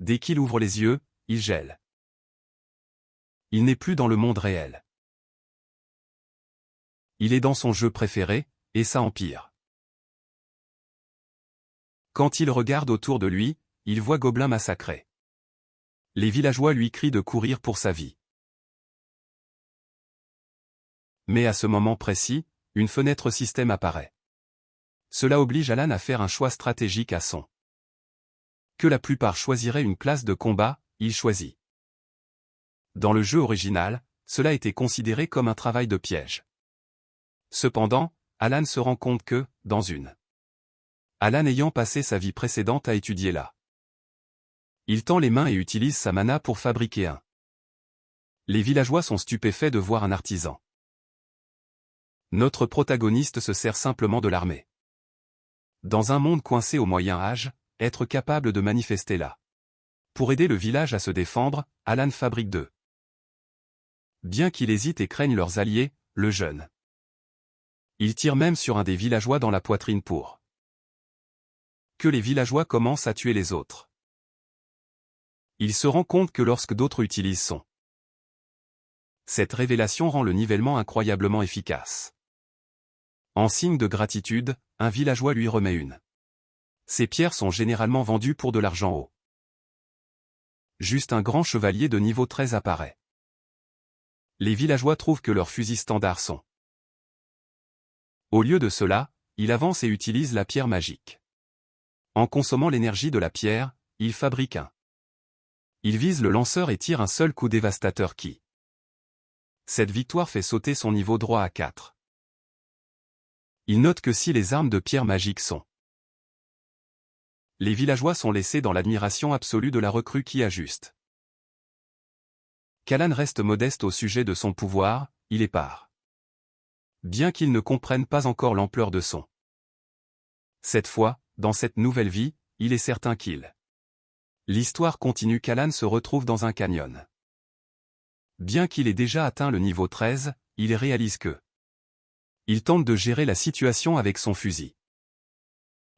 Dès qu'il ouvre les yeux, il gèle. Il n'est plus dans le monde réel. Il est dans son jeu préféré, et ça empire. Quand il regarde autour de lui, il voit Gobelins massacrés. Les villageois lui crient de courir pour sa vie. Mais à ce moment précis, une fenêtre système apparaît. Cela oblige Alan à faire un choix stratégique à son. Que la plupart choisiraient une classe de combat, il choisit. Dans le jeu original, cela était considéré comme un travail de piège. Cependant, Alan se rend compte que, dans une. Alan ayant passé sa vie précédente à étudier là. Il tend les mains et utilise sa mana pour fabriquer un. Les villageois sont stupéfaits de voir un artisan. Notre protagoniste se sert simplement de l'armée. Dans un monde coincé au Moyen Âge, être capable de manifester là. Pour aider le village à se défendre, Alan fabrique deux. Bien qu'il hésite et craigne leurs alliés, le jeune. Il tire même sur un des villageois dans la poitrine pour que les villageois commencent à tuer les autres. Il se rend compte que lorsque d'autres utilisent son. Cette révélation rend le nivellement incroyablement efficace. En signe de gratitude, un villageois lui remet une. Ces pierres sont généralement vendues pour de l'argent haut. Juste un grand chevalier de niveau 13 apparaît. Les villageois trouvent que leurs fusils standards sont. Au lieu de cela, il avance et utilise la pierre magique. En consommant l'énergie de la pierre, il fabrique un. Il vise le lanceur et tire un seul coup dévastateur qui. Cette victoire fait sauter son niveau droit à 4. Il note que si les armes de pierre magique sont. Les villageois sont laissés dans l'admiration absolue de la recrue qui ajuste. Qu'Alan reste modeste au sujet de son pouvoir, il est part. Bien qu'il ne comprenne pas encore l'ampleur de son. Cette fois, dans cette nouvelle vie, il est certain qu'il. L'histoire continue qu'Alan se retrouve dans un canyon. Bien qu'il ait déjà atteint le niveau 13, il réalise que. Il tente de gérer la situation avec son fusil.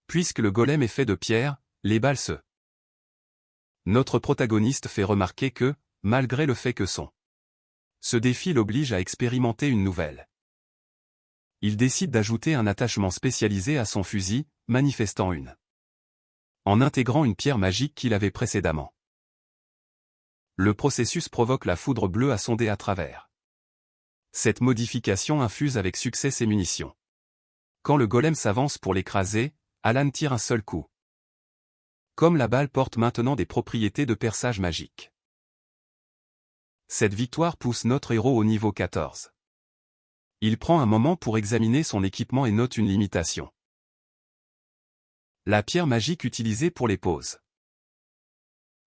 Puisque le golem est fait de pierre, les balles se. Notre protagoniste fait remarquer que, malgré le fait que son. Ce défi l'oblige à expérimenter une nouvelle. Il décide d'ajouter un attachement spécialisé à son fusil, manifestant une. En intégrant une pierre magique qu'il avait précédemment. Le processus provoque la foudre bleue à sonder à travers. Cette modification infuse avec succès ses munitions. Quand le golem s'avance pour l'écraser, Alan tire un seul coup. Comme la balle porte maintenant des propriétés de perçage magique. Cette victoire pousse notre héros au niveau 14. Il prend un moment pour examiner son équipement et note une limitation. La pierre magique utilisée pour les poses.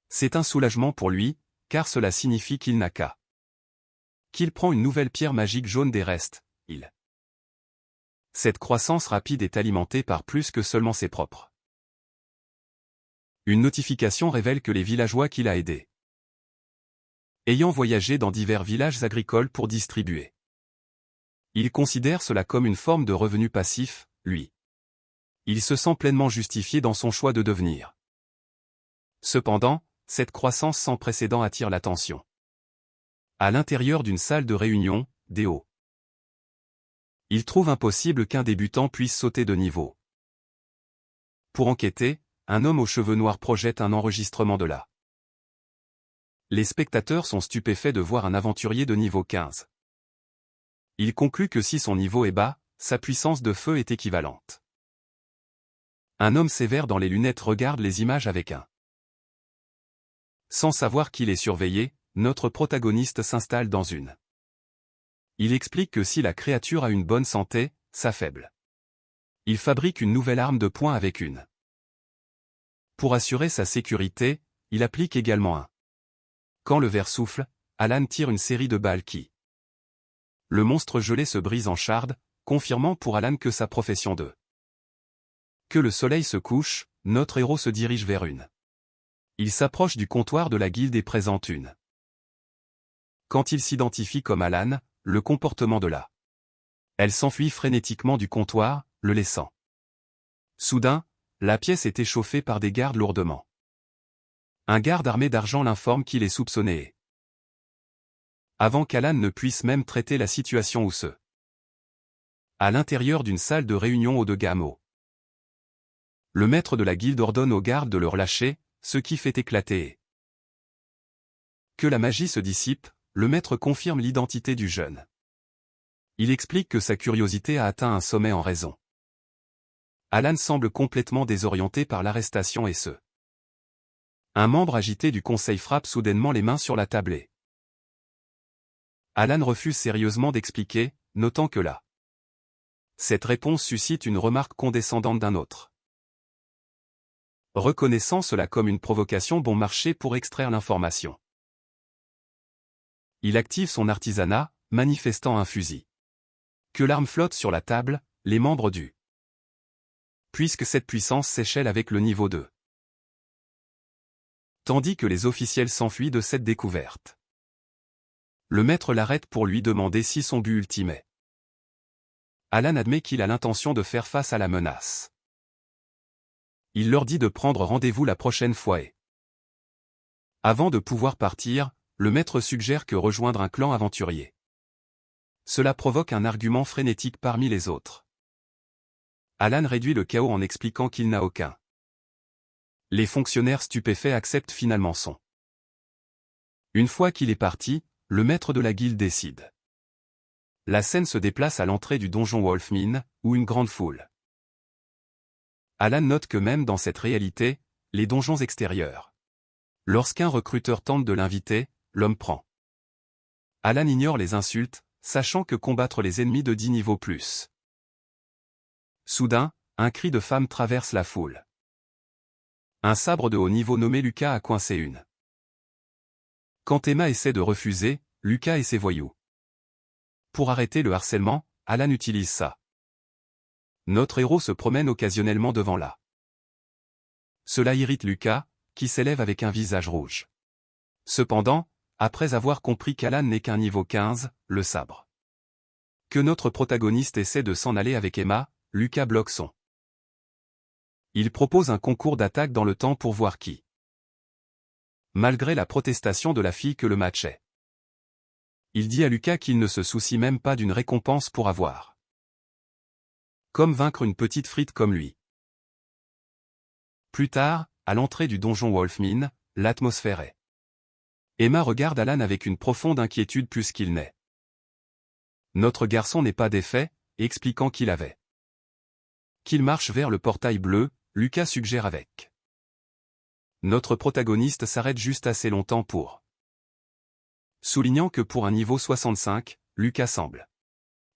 C'est un soulagement pour lui, car cela signifie qu'il n'a qu'à. Qu'il prend une nouvelle pierre magique jaune des restes, il. Cette croissance rapide est alimentée par plus que seulement ses propres. Une notification révèle que les villageois qu'il a aidés. Ayant voyagé dans divers villages agricoles pour distribuer. Il considère cela comme une forme de revenu passif, lui. Il se sent pleinement justifié dans son choix de devenir. Cependant, cette croissance sans précédent attire l'attention. À l'intérieur d'une salle de réunion, des hauts. Il trouve impossible qu'un débutant puisse sauter de niveau. Pour enquêter, un homme aux cheveux noirs projette un enregistrement de là. Les spectateurs sont stupéfaits de voir un aventurier de niveau 15. Il conclut que si son niveau est bas, sa puissance de feu est équivalente. Un homme sévère dans les lunettes regarde les images avec un. Sans savoir qu'il est surveillé, notre protagoniste s'installe dans une. Il explique que si la créature a une bonne santé, s'affaible. Il fabrique une nouvelle arme de poing avec une. Pour assurer sa sécurité, il applique également un. Quand le verre souffle, Alan tire une série de balles qui. Le monstre gelé se brise en charde, confirmant pour Alan que sa profession de. Que le soleil se couche, notre héros se dirige vers une. Il s'approche du comptoir de la guilde et présente une. Quand il s'identifie comme Alan, le comportement de la. Elle s'enfuit frénétiquement du comptoir, le laissant. Soudain, la pièce est échauffée par des gardes lourdement. Un garde armé d'argent l'informe qu'il est soupçonné. Avant qu'Alan ne puisse même traiter la situation ou se. À l'intérieur d'une salle de réunion haut de gamme. Le maître de la guilde ordonne aux gardes de le relâcher, ce qui fait éclater. Que la magie se dissipe, le maître confirme l'identité du jeune. Il explique que sa curiosité a atteint un sommet en raison. Alan semble complètement désorienté par l'arrestation et ce. Un membre agité du conseil frappe soudainement les mains sur la tablée. Alan refuse sérieusement d'expliquer, notant que là. Cette réponse suscite une remarque condescendante d'un autre. Reconnaissant cela comme une provocation bon marché pour extraire l'information. Il active son artisanat, manifestant un fusil. Que l'arme flotte sur la table, les membres du. Puisque cette puissance s'échelle avec le niveau 2. Tandis que les officiels s'enfuient de cette découverte. Le maître l'arrête pour lui demander si son but ultime est. Alan admet qu'il a l'intention de faire face à la menace. Il leur dit de prendre rendez-vous la prochaine fois et. Avant de pouvoir partir, le maître suggère que rejoindre un clan aventurier. Cela provoque un argument frénétique parmi les autres. Alan réduit le chaos en expliquant qu'il n'a aucun. Les fonctionnaires stupéfaits acceptent finalement son. Une fois qu'il est parti, le maître de la guilde décide. La scène se déplace à l'entrée du donjon Wolfmine, où une grande foule. Alan note que même dans cette réalité, les donjons extérieurs. Lorsqu'un recruteur tente de l'inviter, l'homme prend. Alan ignore les insultes, sachant que combattre les ennemis de 10 niveaux plus. Soudain, un cri de femme traverse la foule. Un sabre de haut niveau nommé Lucas a coincé une. Quand Emma essaie de refuser, Lucas et ses voyous. Pour arrêter le harcèlement, Alan utilise ça. Notre héros se promène occasionnellement devant là. Cela irrite Lucas, qui s'élève avec un visage rouge. Cependant, après avoir compris qu'Alan n'est qu'un niveau 15, le sabre. Que notre protagoniste essaie de s'en aller avec Emma, Lucas bloque son. Il propose un concours d'attaque dans le temps pour voir qui. Malgré la protestation de la fille que le match est. Il dit à Lucas qu'il ne se soucie même pas d'une récompense pour avoir. Comme vaincre une petite frite comme lui. Plus tard, à l'entrée du donjon Wolfmine, l'atmosphère est. Emma regarde Alan avec une profonde inquiétude plus qu'il n'est. Notre garçon n'est pas défait, expliquant qu'il avait. Qu'il marche vers le portail bleu, Lucas suggère avec. Notre protagoniste s'arrête juste assez longtemps pour. Soulignant que pour un niveau 65, Lucas semble.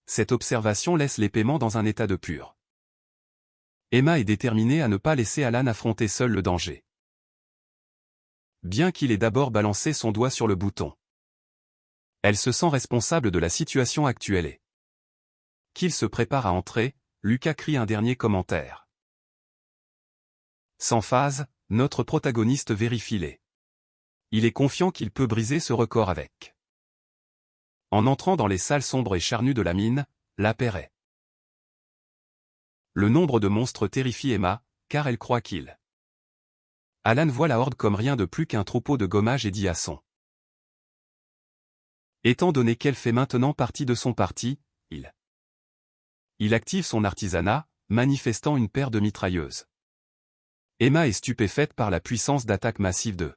Cette observation laisse les paiements dans un état de pur. Emma est déterminée à ne pas laisser Alan affronter seul le danger. Bien qu'il ait d'abord balancé son doigt sur le bouton. Elle se sent responsable de la situation actuelle et. Qu'il se prépare à entrer, Lucas crie un dernier commentaire. Sans phase, notre protagoniste vérifie les. Il est confiant qu'il peut briser ce record avec. En entrant dans les salles sombres et charnues de la mine, la paire est. Le nombre de monstres terrifie Emma, car elle croit qu'il. Alan voit la horde comme rien de plus qu'un troupeau de gommages et dit à son. Étant donné qu'elle fait maintenant partie de son parti, il active son artisanat, manifestant une paire de mitrailleuses. Emma est stupéfaite par la puissance d'attaque massive de.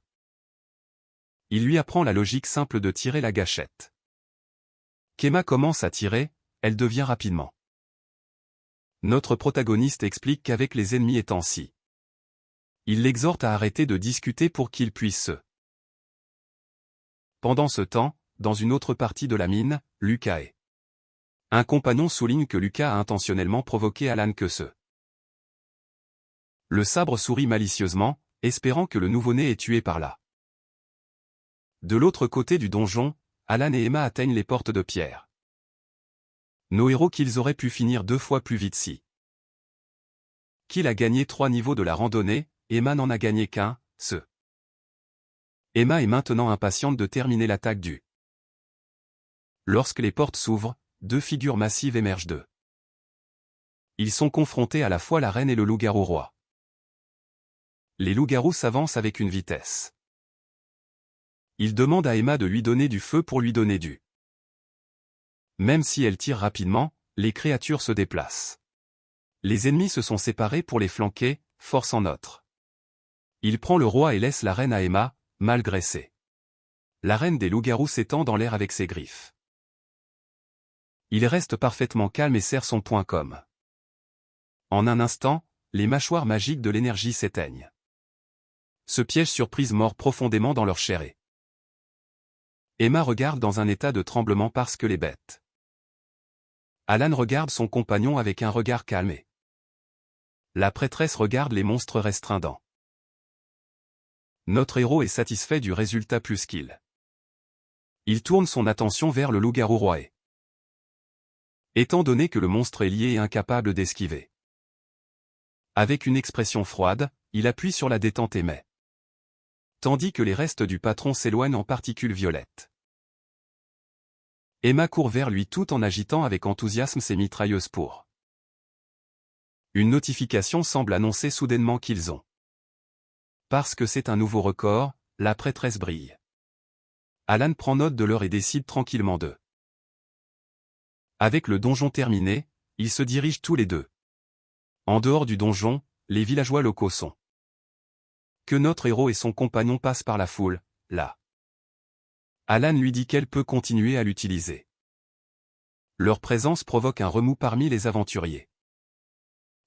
Il lui apprend la logique simple de tirer la gâchette. Qu'Emma commence à tirer, elle devient rapidement. Notre protagoniste explique qu'avec les ennemis étant si. Il l'exhorte à arrêter de discuter pour qu'il puisse se. Pendant ce temps, dans une autre partie de la mine, Lucas est. Un compagnon souligne que Lucas a intentionnellement provoqué Alan que ce. Le sabre sourit malicieusement, espérant que le nouveau-né est tué par là. De l'autre côté du donjon, Alan et Emma atteignent les portes de pierre. Nos héros qu'ils auraient pu finir 2 fois plus vite si. Qu'il a gagné 3 niveaux de la randonnée, Emma n'en a gagné qu'un, ce. Emma est maintenant impatiente de terminer l'attaque du. Lorsque les portes s'ouvrent, 2 figures massives émergent d'eux. Ils sont confrontés à la fois la reine et le loup-garou roi. Les loups-garous s'avancent avec une vitesse. Il demande à Emma de lui donner du feu pour lui donner du. Même si elle tire rapidement, les créatures se déplacent. Les ennemis se sont séparés pour les flanquer, forçant notre. Il prend le roi et laisse la reine à Emma, mal graissée. La reine des loups-garous s'étend dans l'air avec ses griffes. Il reste parfaitement calme et serre son poing comme. En un instant, les mâchoires magiques de l'énergie s'éteignent. Ce piège surprise mord profondément dans leur chair. Emma regarde dans un état de tremblement parce que les bêtes. Alan regarde son compagnon avec un regard calmé. La prêtresse regarde les monstres restreindants. Notre héros est satisfait du résultat plus qu'il. Il tourne son attention vers le loup-garou roi. Étant donné que le monstre est lié et incapable d'esquiver. Avec une expression froide, il appuie sur la détente et met. Tandis que les restes du patron s'éloignent en particules violettes. Emma court vers lui tout en agitant avec enthousiasme ses mitrailleuses pour. Une notification semble annoncer soudainement qu'ils ont. Parce que c'est un nouveau record, la prêtresse brille. Alan prend note de l'heure et décide tranquillement d'eux. Avec le donjon terminé, ils se dirigent tous les deux. En dehors du donjon, les villageois locaux sont. Que notre héros et son compagnon passent par la foule, là. Alan lui dit qu'elle peut continuer à l'utiliser. Leur présence provoque un remous parmi les aventuriers.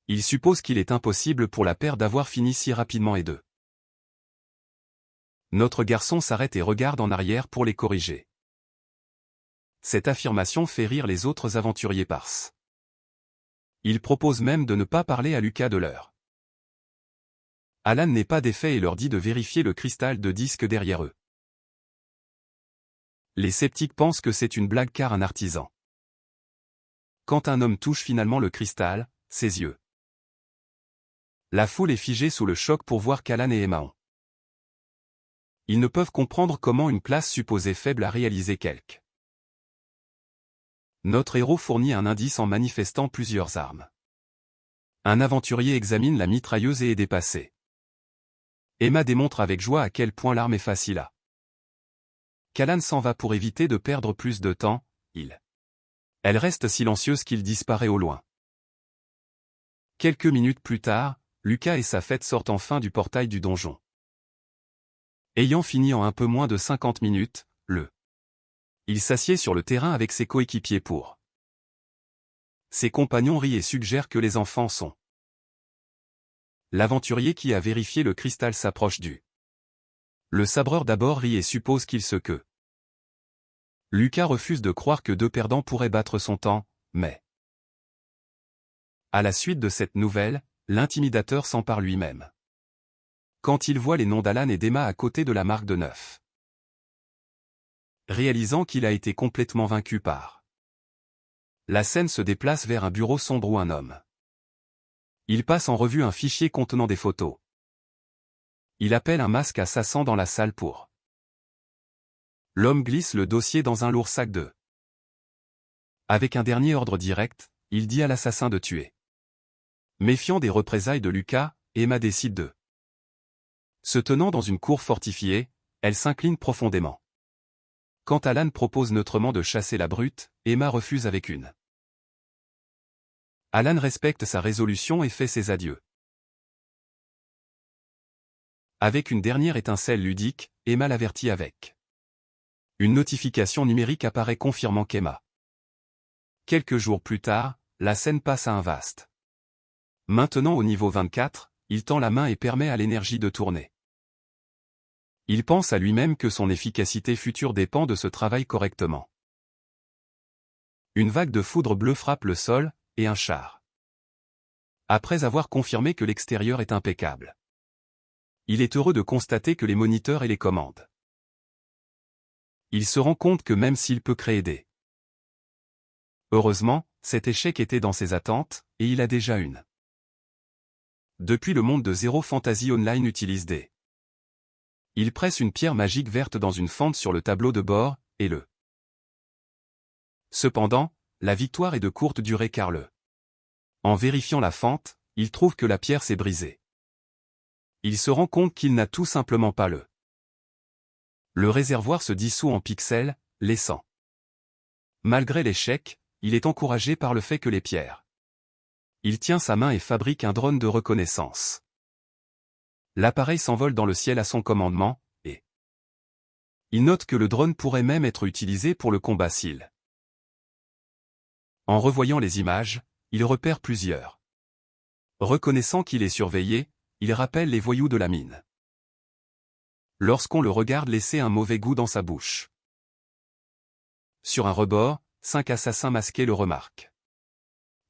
Il suppose qu'il est impossible pour la paire d'avoir fini si rapidement et d'eux. Notre garçon s'arrête et regarde en arrière pour les corriger. Cette affirmation fait rire les autres aventuriers parses. Il propose même de ne pas parler à Lucas de l'heure. Alan n'est pas défait et leur dit de vérifier le cristal de disque derrière eux. Les sceptiques pensent que c'est une blague car un artisan. Quand un homme touche finalement le cristal, ses yeux. La foule est figée sous le choc pour voir qu'Alan et Emma ont. Ils ne peuvent comprendre comment une classe supposée faible a réalisé quelque. Notre héros fournit un indice en manifestant plusieurs armes. Un aventurier examine la mitrailleuse et est dépassé. Emma démontre avec joie à quel point l'arme est facile à. Qu'Alan s'en va pour éviter de perdre plus de temps, Elle reste silencieuse qu'il disparaît au loin. Quelques minutes plus tard, Lucas et sa fête sortent enfin du portail du donjon. Ayant fini en un peu moins de 50 minutes, il s'assied sur le terrain avec ses coéquipiers pour. Ses compagnons rient et suggèrent que les enfants sont. L'aventurier qui a vérifié le cristal s'approche du. Le sabreur d'abord rit et suppose qu'il se que. Lucas refuse de croire que deux perdants pourraient battre son temps, mais. À la suite de cette nouvelle, l'intimidateur s'empare lui-même. Quand il voit les noms d'Alan et d'Emma à côté de la marque de 9. Réalisant qu'il a été complètement vaincu par. La scène se déplace vers un bureau sombre où un homme. Il passe en revue un fichier contenant des photos. Il appelle un masque assassin dans la salle pour. L'homme glisse le dossier dans un lourd sac de. Avec un dernier ordre direct, il dit à l'assassin de tuer. Méfiant des représailles de Lucas, Emma décide de. Se tenant dans une cour fortifiée, elle s'incline profondément. Quand Alan propose neutrement de chasser la brute, Emma refuse avec une. Alan respecte sa résolution et fait ses adieux. Avec une dernière étincelle ludique, Emma l'avertit avec. Une notification numérique apparaît confirmant qu'Emma. Quelques jours plus tard, la scène passe à un vaste. Maintenant au niveau 24, il tend la main et permet à l'énergie de tourner. Il pense à lui-même que son efficacité future dépend de ce travail correctement. Une vague de foudre bleue frappe le sol, et un char. Après avoir confirmé que l'extérieur est impeccable. Il est heureux de constater que les moniteurs et les commandes. Il se rend compte que même s'il peut créer des. Heureusement, cet échec était dans ses attentes, et il a déjà une. Depuis le monde de Zero Fantasy Online utilise des. Il presse une pierre magique verte dans une fente sur le tableau de bord, et le. Cependant, la victoire est de courte durée car le. En vérifiant la fente, il trouve que la pierre s'est brisée. Il se rend compte qu'il n'a tout simplement pas le. Le réservoir se dissout en pixels, laissant. Malgré l'échec, il est encouragé par le fait que les pierres. Il tient sa main et fabrique un drone de reconnaissance. L'appareil s'envole dans le ciel à son commandement, et il note que le drone pourrait même être utilisé pour le combat SEAL. En revoyant les images, il repère plusieurs. Reconnaissant qu'il est surveillé, il rappelle les voyous de la mine. Lorsqu'on le regarde laisser un mauvais goût dans sa bouche. Sur un rebord, 5 assassins masqués le remarquent.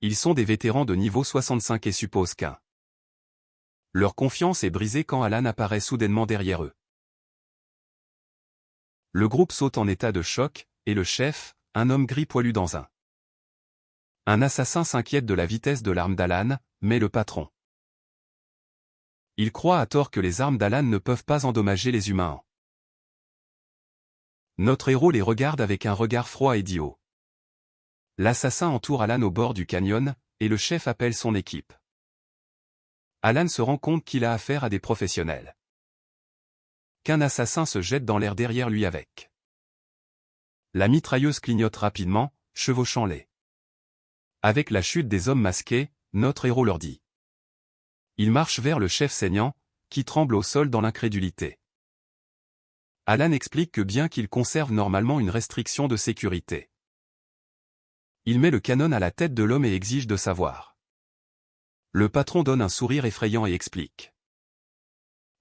Ils sont des vétérans de niveau 65 et supposent qu'un. Leur confiance est brisée quand Alan apparaît soudainement derrière eux. Le groupe saute en état de choc, et le chef, un homme gris poilu dans un. Un assassin s'inquiète de la vitesse de l'arme d'Alan, mais le patron. Il croit à tort que les armes d'Alan ne peuvent pas endommager les humains. Notre héros les regarde avec un regard froid et dit haut. L'assassin entoure Alan au bord du canyon, et le chef appelle son équipe. Alan se rend compte qu'il a affaire à des professionnels. Qu'un assassin se jette dans l'air derrière lui avec. La mitrailleuse clignote rapidement, chevauchant les. Avec la chute des hommes masqués, notre héros leur dit. Il marche vers le chef saignant, qui tremble au sol dans l'incrédulité. Alan explique que bien qu'il conserve normalement une restriction de sécurité. Il met le canon à la tête de l'homme et exige de savoir. Le patron donne un sourire effrayant et explique.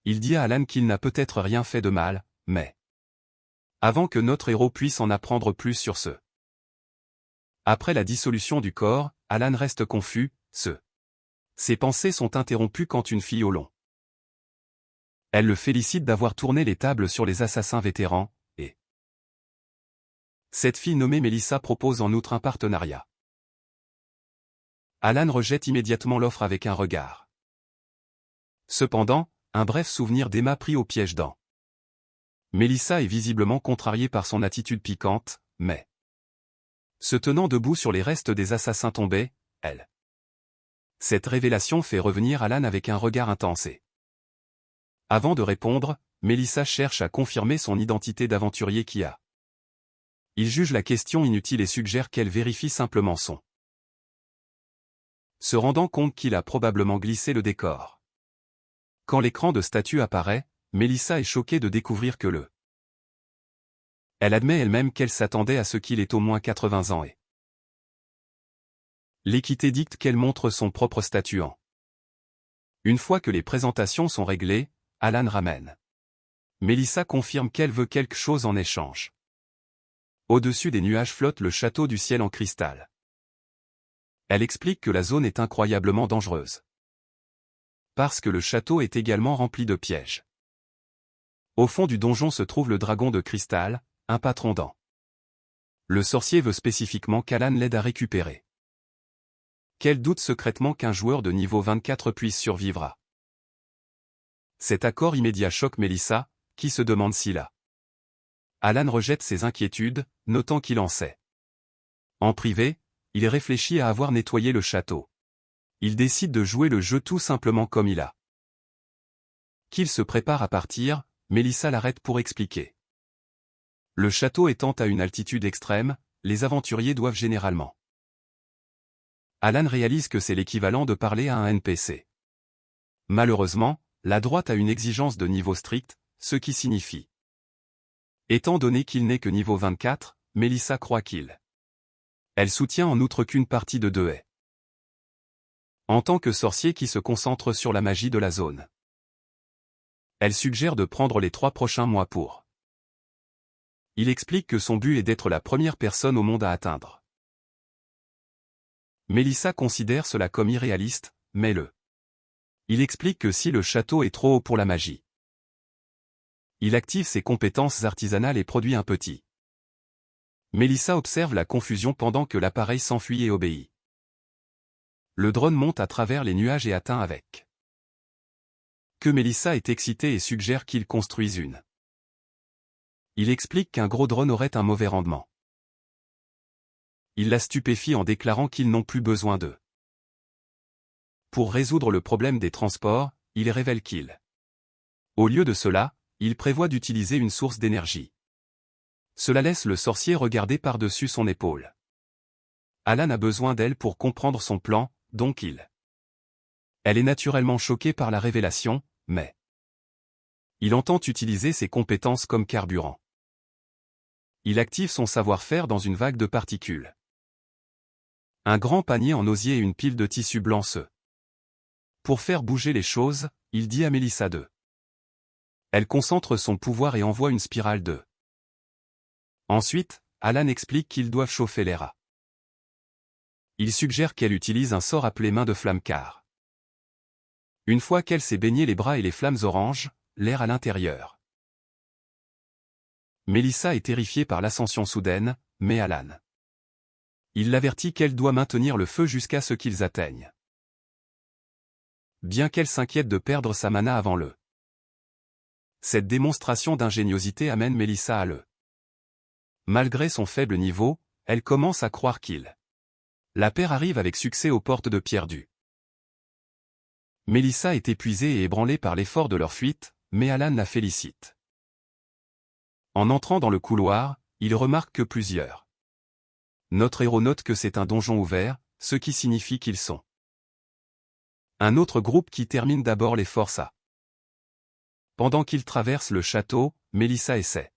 Il dit à Alan qu'il n'a peut-être rien fait de mal, mais... Avant que notre héros puisse en apprendre plus sur ce. Après la dissolution du corps, Alan reste confus, Ses pensées sont interrompues quand une fille au long. Elle le félicite d'avoir tourné les tables sur les assassins vétérans, et... Cette fille nommée Melissa propose en outre un partenariat. Alan rejette immédiatement l'offre avec un regard. Cependant, un bref souvenir d'Emma pris au piège dans. Melissa est visiblement contrariée par son attitude piquante, mais... Se tenant debout sur les restes des assassins tombés, elle. Cette révélation fait revenir Alan avec un regard intense et... Avant de répondre, Melissa cherche à confirmer son identité d'aventurier qui a. Il juge la question inutile et suggère qu'elle vérifie simplement son. Se rendant compte qu'il a probablement glissé le décor. Quand l'écran de statut apparaît, Melissa est choquée de découvrir que le. Elle admet elle-même qu'elle s'attendait à ce qu'il ait au moins 80 ans et. L'équité dicte qu'elle montre son propre statut en. Une fois que les présentations sont réglées, Alan ramène. Melissa confirme qu'elle veut quelque chose en échange. Au-dessus des nuages flotte le château du ciel en cristal. Elle explique que la zone est incroyablement dangereuse. Parce que le château est également rempli de pièges. Au fond du donjon se trouve le dragon de cristal, un patron dent. Le sorcier veut spécifiquement qu'Alan l'aide à récupérer. Qu'elle doute secrètement qu'un joueur de niveau 24 puisse survivre. Cet accord immédiat choque Melissa, qui se demande si là. Alan rejette ses inquiétudes, notant qu'il en sait. En privé, il réfléchit à avoir nettoyé le château. Il décide de jouer le jeu tout simplement comme il a. Qu'il se prépare à partir, Melissa l'arrête pour expliquer. Le château étant à une altitude extrême, les aventuriers doivent généralement. Alan réalise que c'est l'équivalent de parler à un NPC. Malheureusement, la droite a une exigence de niveau strict, ce qui signifie. Étant donné qu'il n'est que niveau 24, Melissa croit qu'il. Elle soutient en outre qu'une partie de 2 est. En tant que sorcier qui se concentre sur la magie de la zone. Elle suggère de prendre les 3 prochains mois pour. Il explique que son but est d'être la première personne au monde à atteindre. Melissa considère cela comme irréaliste, mais il explique que si le château est trop haut pour la magie. Il active ses compétences artisanales et produit un petit. Melissa observe la confusion pendant que l'appareil s'enfuit et obéit. Le drone monte à travers les nuages et atteint avec. Que Melissa est excitée et suggère qu'il construise une. Il explique qu'un gros drone aurait un mauvais rendement. Il la stupéfie en déclarant qu'ils n'ont plus besoin d'eux. Pour résoudre le problème des transports, il révèle qu'il. Au lieu de cela, il prévoit d'utiliser une source d'énergie. Cela laisse le sorcier regarder par-dessus son épaule. Alan a besoin d'elle pour comprendre son plan, donc Elle est naturellement choquée par la révélation, mais il entend utiliser ses compétences comme carburant. Il active son savoir-faire dans une vague de particules. Un grand panier en osier et une pile de tissu blanc Pour faire bouger les choses, il dit à Melissa de. Elle concentre son pouvoir et envoie une spirale de. Ensuite, Alan explique qu'ils doivent chauffer les rats. Il suggère qu'elle utilise un sort appelé main de flamme car. Une fois qu'elle s'est baignée les bras et les flammes oranges, l'air à l'intérieur. Melissa est terrifiée par l'ascension soudaine, mais Alan. Il l'avertit qu'elle doit maintenir le feu jusqu'à ce qu'ils atteignent. Bien qu'elle s'inquiète de perdre sa mana avant le. Cette démonstration d'ingéniosité amène Melissa à le. Malgré son faible niveau, elle commence à croire La paire arrive avec succès aux portes de Pierre du. Melissa est épuisée et ébranlée par l'effort de leur fuite, mais Alan la félicite. En entrant dans le couloir, il remarque que plusieurs. Notre héros note que c'est un donjon ouvert, ce qui signifie qu'ils sont. Un autre groupe qui termine d'abord les forces à. Pendant qu'ils traversent le château, Melissa essaie.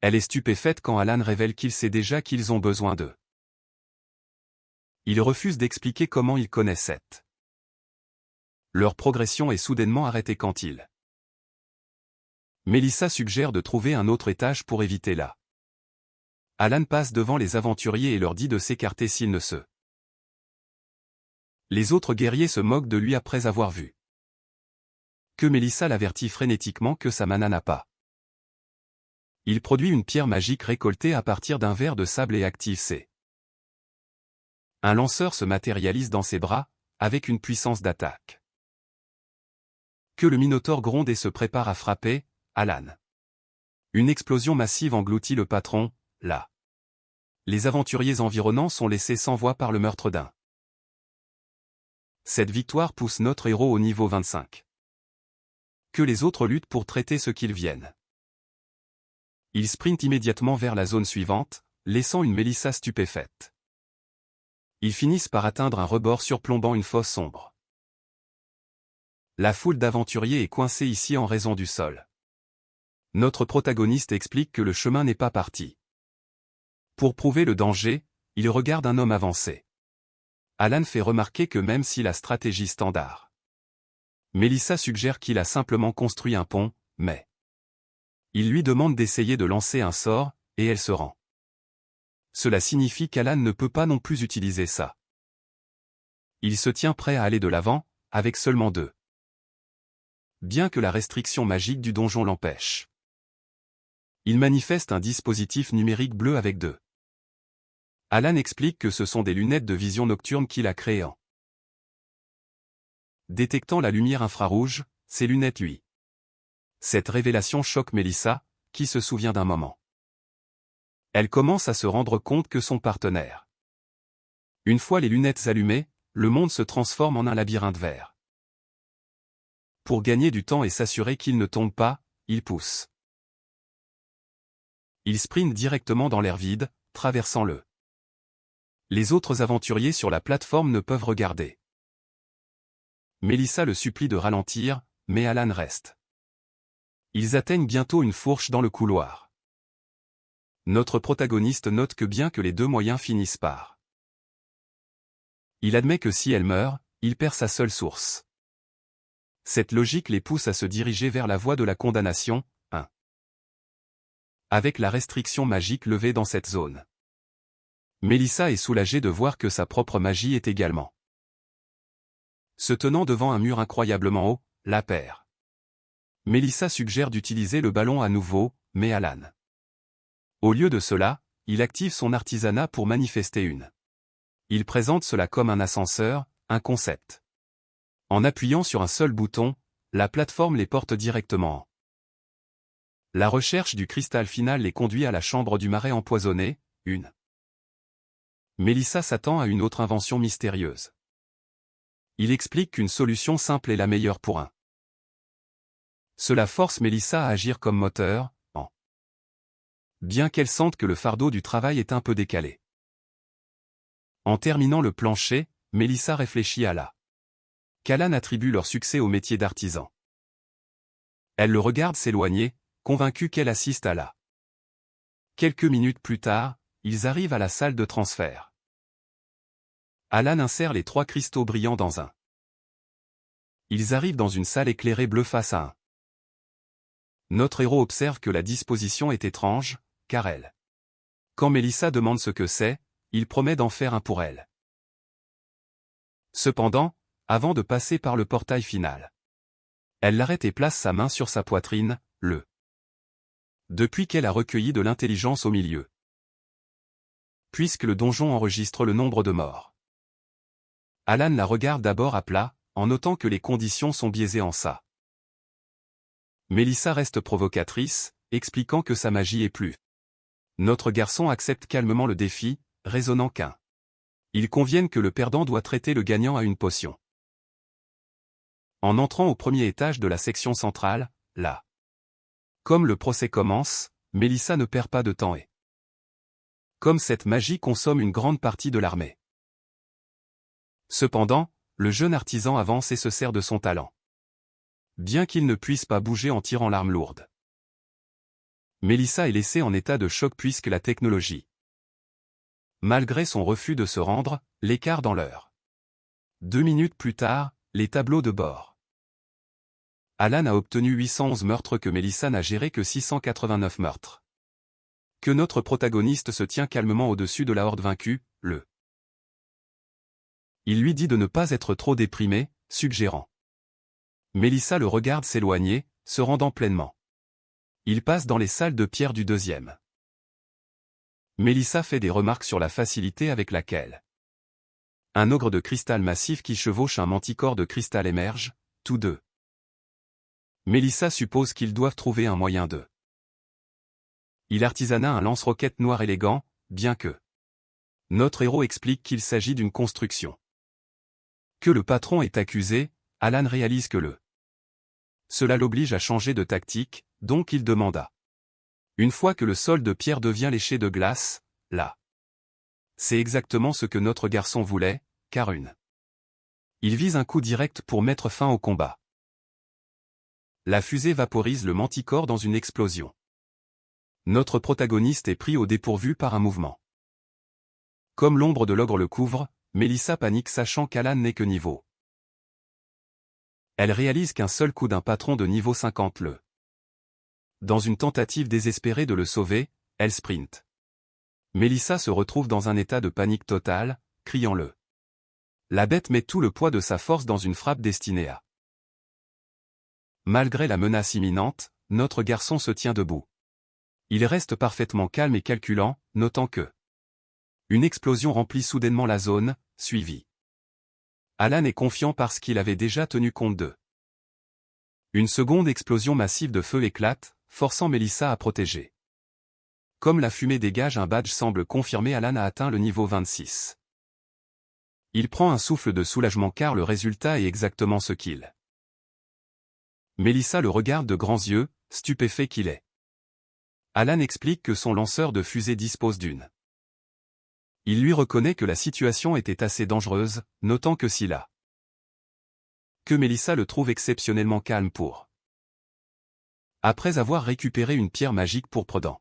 Elle est stupéfaite quand Alan révèle qu'il sait déjà qu'ils ont besoin d'eux. Il refuse d'expliquer comment il connaît cette. Leur progression est soudainement arrêtée quand il. Melissa suggère de trouver un autre étage pour éviter la. Alan passe devant les aventuriers et leur dit de s'écarter s'ils ne se. Les autres guerriers se moquent de lui après avoir vu. Que Melissa l'avertit frénétiquement que sa mana n'a pas. Il produit une pierre magique récoltée à partir d'un verre de sable et active ses. Un lanceur se matérialise dans ses bras, avec une puissance d'attaque. Que le Minotaure gronde et se prépare à frapper, Alan. Une explosion massive engloutit le patron, là. Les aventuriers environnants sont laissés sans voix par le meurtre d'un. Cette victoire pousse notre héros au niveau 25. Que les autres luttent pour traiter ce qu'ils viennent. Il sprint immédiatement vers la zone suivante, laissant une Melissa stupéfaite. Ils finissent par atteindre un rebord surplombant une fosse sombre. La foule d'aventuriers est coincée ici en raison du sol. Notre protagoniste explique que le chemin n'est pas parti. Pour prouver le danger, il regarde un homme avancer. Alan fait remarquer que même si la stratégie standard. Melissa suggère qu'il a simplement construit un pont, mais. Il lui demande d'essayer de lancer un sort, et elle se rend. Cela signifie qu'Alan ne peut pas non plus utiliser ça. Il se tient prêt à aller de l'avant, avec seulement 2. Bien que la restriction magique du donjon l'empêche. Il manifeste un dispositif numérique bleu avec 2. Alan explique que ce sont des lunettes de vision nocturne qu'il a créées en détectant la lumière infrarouge, ces lunettes lui. Cette révélation choque Melissa, qui se souvient d'un moment. Elle commence à se rendre compte que son partenaire. Une fois les lunettes allumées, le monde se transforme en un labyrinthe vert. Pour gagner du temps et s'assurer qu'il ne tombe pas, il pousse. Il sprint directement dans l'air vide, traversant le. Les autres aventuriers sur la plateforme ne peuvent regarder. Melissa le supplie de ralentir, mais Alan reste. Ils atteignent bientôt une fourche dans le couloir. Notre protagoniste note que bien que les 2 moyens finissent par. Il admet que si elle meurt, il perd sa seule source. Cette logique les pousse à se diriger vers la voie de la condamnation, 1. Avec la restriction magique levée dans cette zone. Melissa est soulagée de voir que sa propre magie est également. Se tenant devant un mur incroyablement haut, la perd. Melissa suggère d'utiliser le ballon à nouveau, mais Alan. Au lieu de cela, il active son artisanat pour manifester une. Il présente cela comme un ascenseur, un concept. En appuyant sur un seul bouton, la plateforme les porte directement en. La recherche du cristal final les conduit à la chambre du marais empoisonné, une. Melissa s'attend à une autre invention mystérieuse. Il explique qu'une solution simple est la meilleure pour un. Cela force Mélissa à agir comme moteur, bien qu'elle sente que le fardeau du travail est un peu décalé. En terminant le plancher, Mélissa réfléchit à qu'Alan attribue leur succès au métier d'artisan. Elle le regarde s'éloigner, convaincue qu'elle assiste à Quelques minutes plus tard, ils arrivent à la salle de transfert. Alan insère les 3 cristaux brillants dans un. Ils arrivent dans une salle éclairée bleue face à un. Notre héros observe que la disposition est étrange, car quand Mélissa demande ce que c'est, il promet d'en faire un pour elle. Cependant, avant de passer par le portail final, elle l'arrête et place sa main sur sa poitrine, depuis qu'elle a recueilli de l'intelligence au milieu. Puisque le donjon enregistre le nombre de morts. Alan la regarde d'abord à plat, en notant que les conditions sont biaisées en ça. Mélissa reste provocatrice, expliquant que sa magie est plus. Notre garçon accepte calmement le défi, raisonnant qu'un. Ils conviennent que le perdant doit traiter le gagnant à une potion. En entrant au premier étage de la section centrale, comme le procès commence, Mélissa ne perd pas de temps et. Comme cette magie consomme une grande partie de l'armée. Cependant, le jeune artisan avance et se sert de son talent. Bien qu'il ne puisse pas bouger en tirant l'arme lourde. Mélissa est laissée en état de choc puisque la technologie. Malgré son refus de se rendre, l'écart dans l'heure. 2 minutes plus tard, les tableaux de bord. Alan a obtenu 811 meurtres que Mélissa n'a géré que 689 meurtres. Que notre protagoniste se tient calmement au-dessus de la horde vaincue, Il lui dit de ne pas être trop déprimé, suggérant. Mélissa le regarde s'éloigner, se rendant pleinement. Il passe dans les salles de pierre du deuxième. Mélissa fait des remarques sur la facilité avec laquelle un ogre de cristal massif qui chevauche un manticore de cristal émerge, tous deux. Mélissa suppose qu'ils doivent trouver un moyen de. Il artisana un lance-roquette noir élégant, bien que. Notre héros explique qu'il s'agit d'une construction. Que le patron est accusé, Alan réalise que cela l'oblige à changer de tactique, donc il demanda. Une fois que le sol de pierre devient léché de glace, c'est exactement ce que notre garçon voulait, car il vise un coup direct pour mettre fin au combat. La fusée vaporise le manticore dans une explosion. Notre protagoniste est pris au dépourvu par un mouvement. Comme l'ombre de l'ogre le couvre, Mélissa panique sachant qu'Alan n'est que niveau. Elle réalise qu'un seul coup d'un patron de niveau 50 Dans une tentative désespérée de le sauver, elle sprint. Mélissa se retrouve dans un état de panique totale, criant La bête met tout le poids de sa force dans une frappe destinée à. Malgré la menace imminente, notre garçon se tient debout. Il reste parfaitement calme et calculant, notant que une explosion remplit soudainement la zone, suivie. Alan est confiant parce qu'il avait déjà tenu compte d'eux. Une seconde explosion massive de feu éclate, forçant Mélissa à protéger. Comme la fumée dégage un badge semble confirmer Alan a atteint le niveau 26. Il prend un souffle de soulagement car le résultat est exactement ce qu'il. Mélissa le regarde de grands yeux, stupéfait qu'il est. Alan explique que son lanceur de fusée dispose d'une. Il lui reconnaît que la situation était assez dangereuse, notant que que Mélissa le trouve exceptionnellement calme pour. Après avoir récupéré une pierre magique pourpre.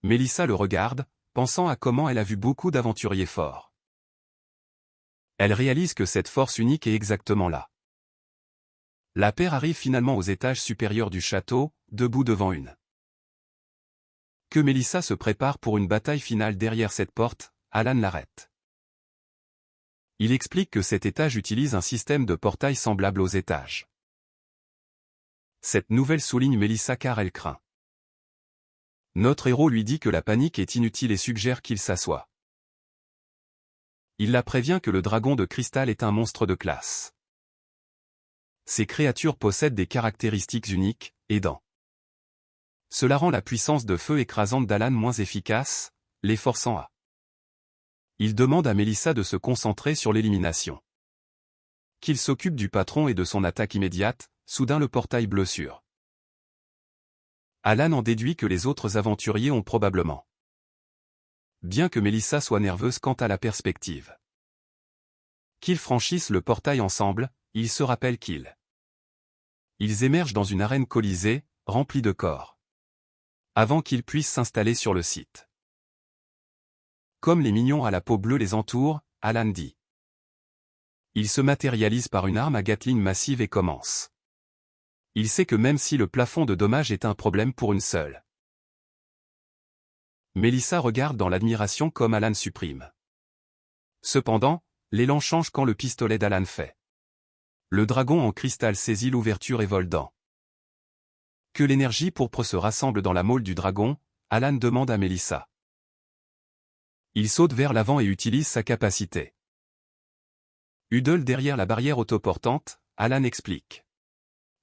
Mélissa le regarde, pensant à comment elle a vu beaucoup d'aventuriers forts. Elle réalise que cette force unique est exactement là. La paire arrive finalement aux étages supérieurs du château, debout devant une. Que Mélissa se prépare pour une bataille finale derrière cette porte, Alan l'arrête. Il explique que cet étage utilise un système de portail semblable aux étages. Cette nouvelle souligne Mélissa car elle craint. Notre héros lui dit que la panique est inutile et suggère qu'il s'assoie. Il la prévient que le dragon de cristal est un monstre de classe. Ces créatures possèdent des caractéristiques uniques, aidant. Cela rend la puissance de feu écrasante d'Alan moins efficace, les forçant à. Il demande à Mélissa de se concentrer sur l'élimination. Qu'il s'occupe du patron et de son attaque immédiate, soudain le portail bleu sur. Alan en déduit que les autres aventuriers ont probablement. Bien que Melissa soit nerveuse quant à la perspective. Qu'ils franchissent le portail ensemble, ils se rappellent ils émergent dans une arène colisée, remplie de corps. Avant qu'ils puissent s'installer sur le site. Comme les mignons à la peau bleue les entourent, Alan dit. Il se matérialise par une arme à Gatling massive et commence. Il sait que même si le plafond de dommages est un problème pour une seule. Melissa regarde dans l'admiration comme Alan supprime. Cependant, l'élan change quand le pistolet d'Alan fait. Le dragon en cristal saisit l'ouverture et vole dans. Que l'énergie pourpre se rassemble dans la môle du dragon, Alan demande à Melissa. Il saute vers l'avant et utilise sa capacité. Huddle derrière la barrière autoportante, Alan explique.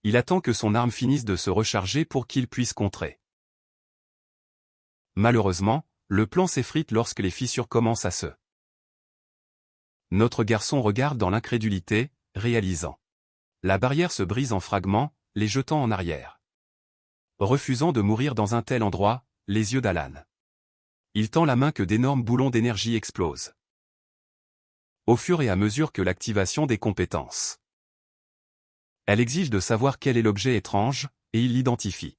Il attend que son arme finisse de se recharger pour qu'il puisse contrer. Malheureusement, le plan s'effrite lorsque les fissures commencent à se. Notre garçon regarde dans l'incrédulité, réalisant. La barrière se brise en fragments, les jetant en arrière. Refusant de mourir dans un tel endroit, les yeux d'Alan. Il tend la main que d'énormes boulons d'énergie explosent. Au fur et à mesure que l'activation des compétences. Elle exige de savoir quel est l'objet étrange, et il l'identifie.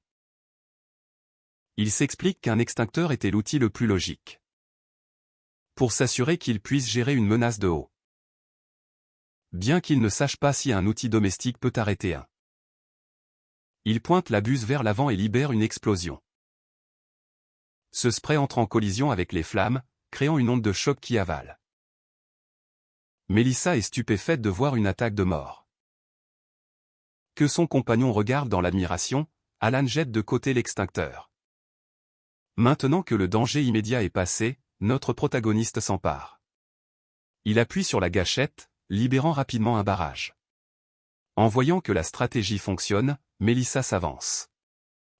Il s'explique qu'un extincteur était l'outil le plus logique. Pour s'assurer qu'il puisse gérer une menace de haut. Bien qu'il ne sache pas si un outil domestique peut arrêter un. Il pointe la buse vers l'avant et libère une explosion. Ce spray entre en collision avec les flammes, créant une onde de choc qui avale. Melissa est stupéfaite de voir une attaque de mort. Que son compagnon regarde dans l'admiration, Alan jette de côté l'extincteur. Maintenant que le danger immédiat est passé, notre protagoniste s'empare. Il appuie sur la gâchette, libérant rapidement un barrage. En voyant que la stratégie fonctionne, Melissa s'avance.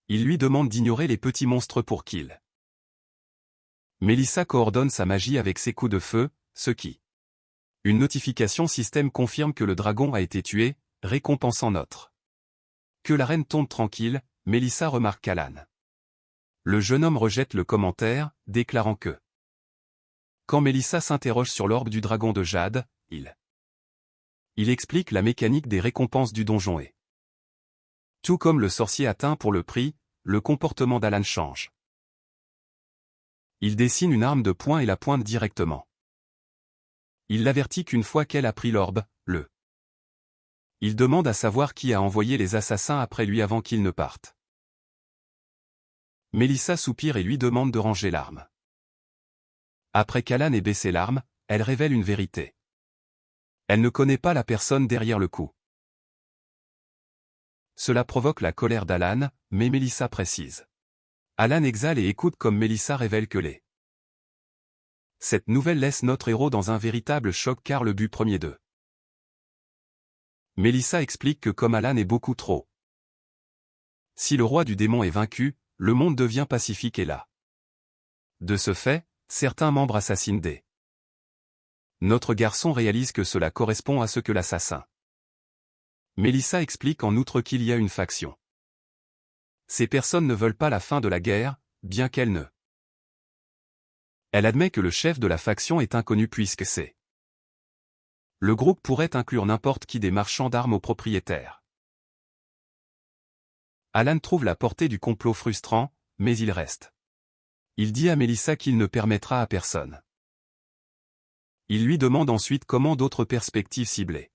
Il lui demande d'ignorer les petits monstres pour qu'il. Melissa coordonne sa magie avec ses coups de feu, ce qui. Une notification système confirme que le dragon a été tué, récompensant notre. Que la reine tombe tranquille, Melissa remarque qu'Alan. Le jeune homme rejette le commentaire, déclarant que. Quand Melissa s'interroge sur l'orbe du dragon de jade, il explique la mécanique des récompenses du donjon et. Tout comme le sorcier atteint pour le prix, le comportement d'Alan change. Il dessine une arme de poing et la pointe directement. Il l'avertit qu'une fois qu'elle a pris l'orbe, il demande à savoir qui a envoyé les assassins après lui avant qu'ils ne partent. Melissa soupire et lui demande de ranger l'arme. Après qu'Alan ait baissé l'arme, elle révèle une vérité. Elle ne connaît pas la personne derrière le coup. Cela provoque la colère d'Alan, mais Melissa précise. Alan exhale et écoute comme Melissa révèle que les. Cette nouvelle laisse notre héros dans un véritable choc car le but premier d'eux. Melissa explique que comme Alan est beaucoup trop. Si le roi du démon est vaincu, le monde devient pacifique et là. De ce fait, certains membres assassinent des. Notre garçon réalise que cela correspond à ce que l'assassin. Melissa explique en outre qu'il y a une faction. Ces personnes ne veulent pas la fin de la guerre, bien qu'elles ne. Elle admet que le chef de la faction est inconnu puisque c'est. Le groupe pourrait inclure n'importe qui des marchands d'armes aux propriétaires. Alan trouve la portée du complot frustrant, mais il reste. Il dit à Melissa qu'il ne permettra à personne. Il lui demande ensuite comment d'autres perspectives ciblées.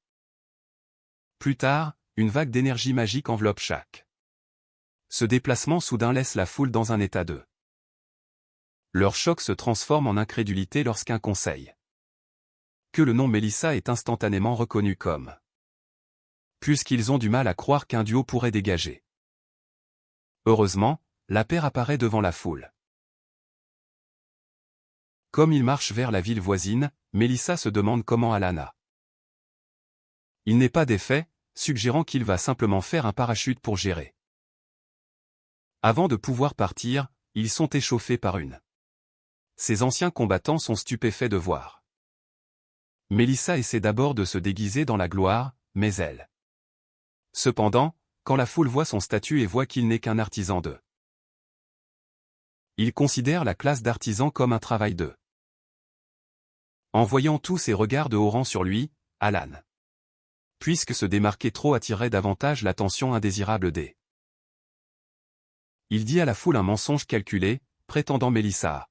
Plus tard, une vague d'énergie magique enveloppe chaque. Ce déplacement soudain laisse la foule dans un état de. Leur choc se transforme en incrédulité lorsqu'un conseil. Que le nom Melissa est instantanément reconnu comme. Puisqu'ils ont du mal à croire qu'un duo pourrait dégager. Heureusement, la paire apparaît devant la foule. Comme il marche vers la ville voisine, Melissa se demande comment Alan a. Il n'est pas défait, suggérant qu'il va simplement faire un parachute pour gérer. Avant de pouvoir partir, ils sont échauffés par une. Ces anciens combattants sont stupéfaits de voir. Melissa essaie d'abord de se déguiser dans la gloire, mais elle. Cependant, quand la foule voit son statut et voit qu'il n'est qu'un artisan d'eux. Il considère la classe d'artisan comme un travail d'eux. En voyant tous ces regards de haut rang sur lui, Alan, puisque se démarquer trop attirait davantage l'attention indésirable des. Il dit à la foule un mensonge calculé, prétendant Mélissa à.